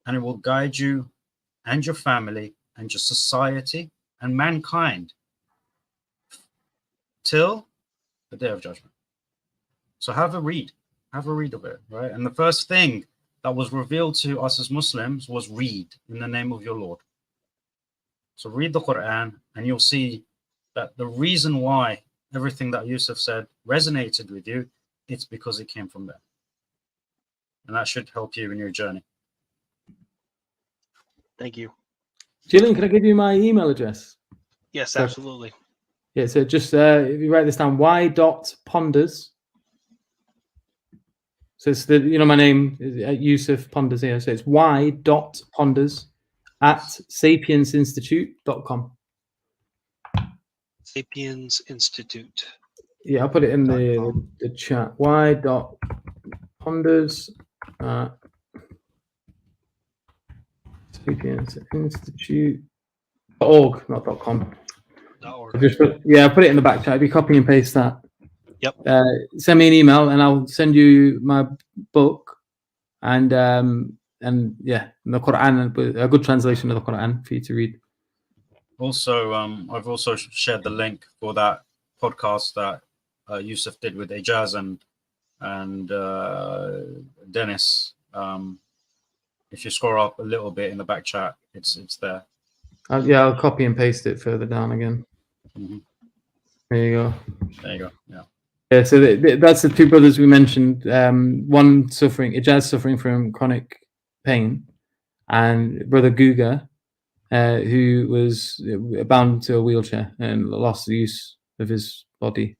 E: And it will guide you and your family and your society and mankind till the day of judgment. So have a read of it, right? And the first thing that was revealed to us as Muslims was read in the name of your Lord. So read the Quran and you'll see that the reason why everything that Yusuf said resonated with you, it's because it came from there. And that should help you in your journey.
B: Thank you.
C: Julian, can I give you my email address?
B: Yes, absolutely.
C: Yeah, so just if you write this down, y.ponders. So it's my name is Yusuf Ponders here. So it's y.ponders@sapiensinstitute.com.
B: Sapiens Institute.
C: Yeah, I'll put it in the chat. y.ponders at sapiensinstitute.org, not .com.
B: .org.
C: I put it in the back chat. If you copy and paste that.
B: Yep.
C: Send me an email and I'll send you my book. And and the Quran, a good translation of the Quran for you to read.
E: Also, I've also shared the link for that podcast that Yusuf did with Ejaz and Dennis. If you scroll up a little bit in the back chat, it's there.
C: I'll copy and paste it further down again.
E: Mhm.
C: There you go.
E: There you go. Yeah.
C: Yeah, so that's the two brothers we mentioned. One Ijaz suffering from chronic pain, and brother Guga, who was bound to a wheelchair and lost the use of his body.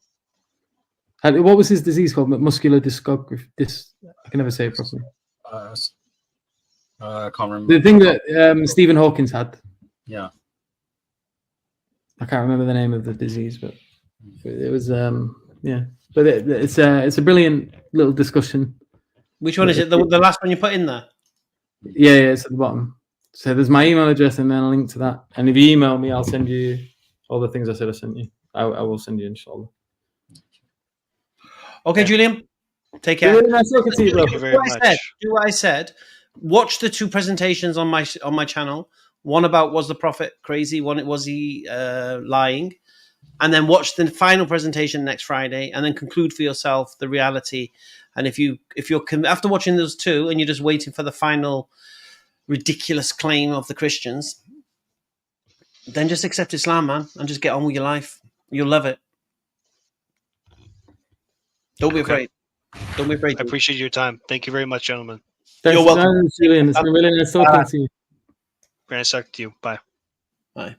C: And what was his disease called? Muscular dystrophy. I can never say it properly.
E: I can't remember.
C: The thing that Stephen Hawkins had.
E: Yeah.
C: I can't remember the name of the disease, but it was But it's a brilliant little discussion.
A: Which one is it? The last one you put in there?
C: Yeah, it's at the bottom. So there's my email address and then a link to that. And if you email me, I'll send you all the things I said I sent you. I will send you, inshallah.
A: Okay, Julian. Take care.
C: Nice talking to you, bro.
B: Thank you very much.
A: Do what I said. Watch the two presentations on my channel. One about was the Prophet crazy? One was he lying? And then watch the final presentation next Friday, and then conclude for yourself the reality. And if you're after watching those two, and you're just waiting for the final ridiculous claim of the Christians, then just accept Islam, man, and just get on with your life. You'll love it. Don't be afraid. Don't be afraid.
B: I appreciate your time. Thank you very much, gentlemen.
C: Thanks
A: You're welcome.
C: Julian. It's been really nice talking to you.
B: Very nice talking to you. Bye.
A: Bye.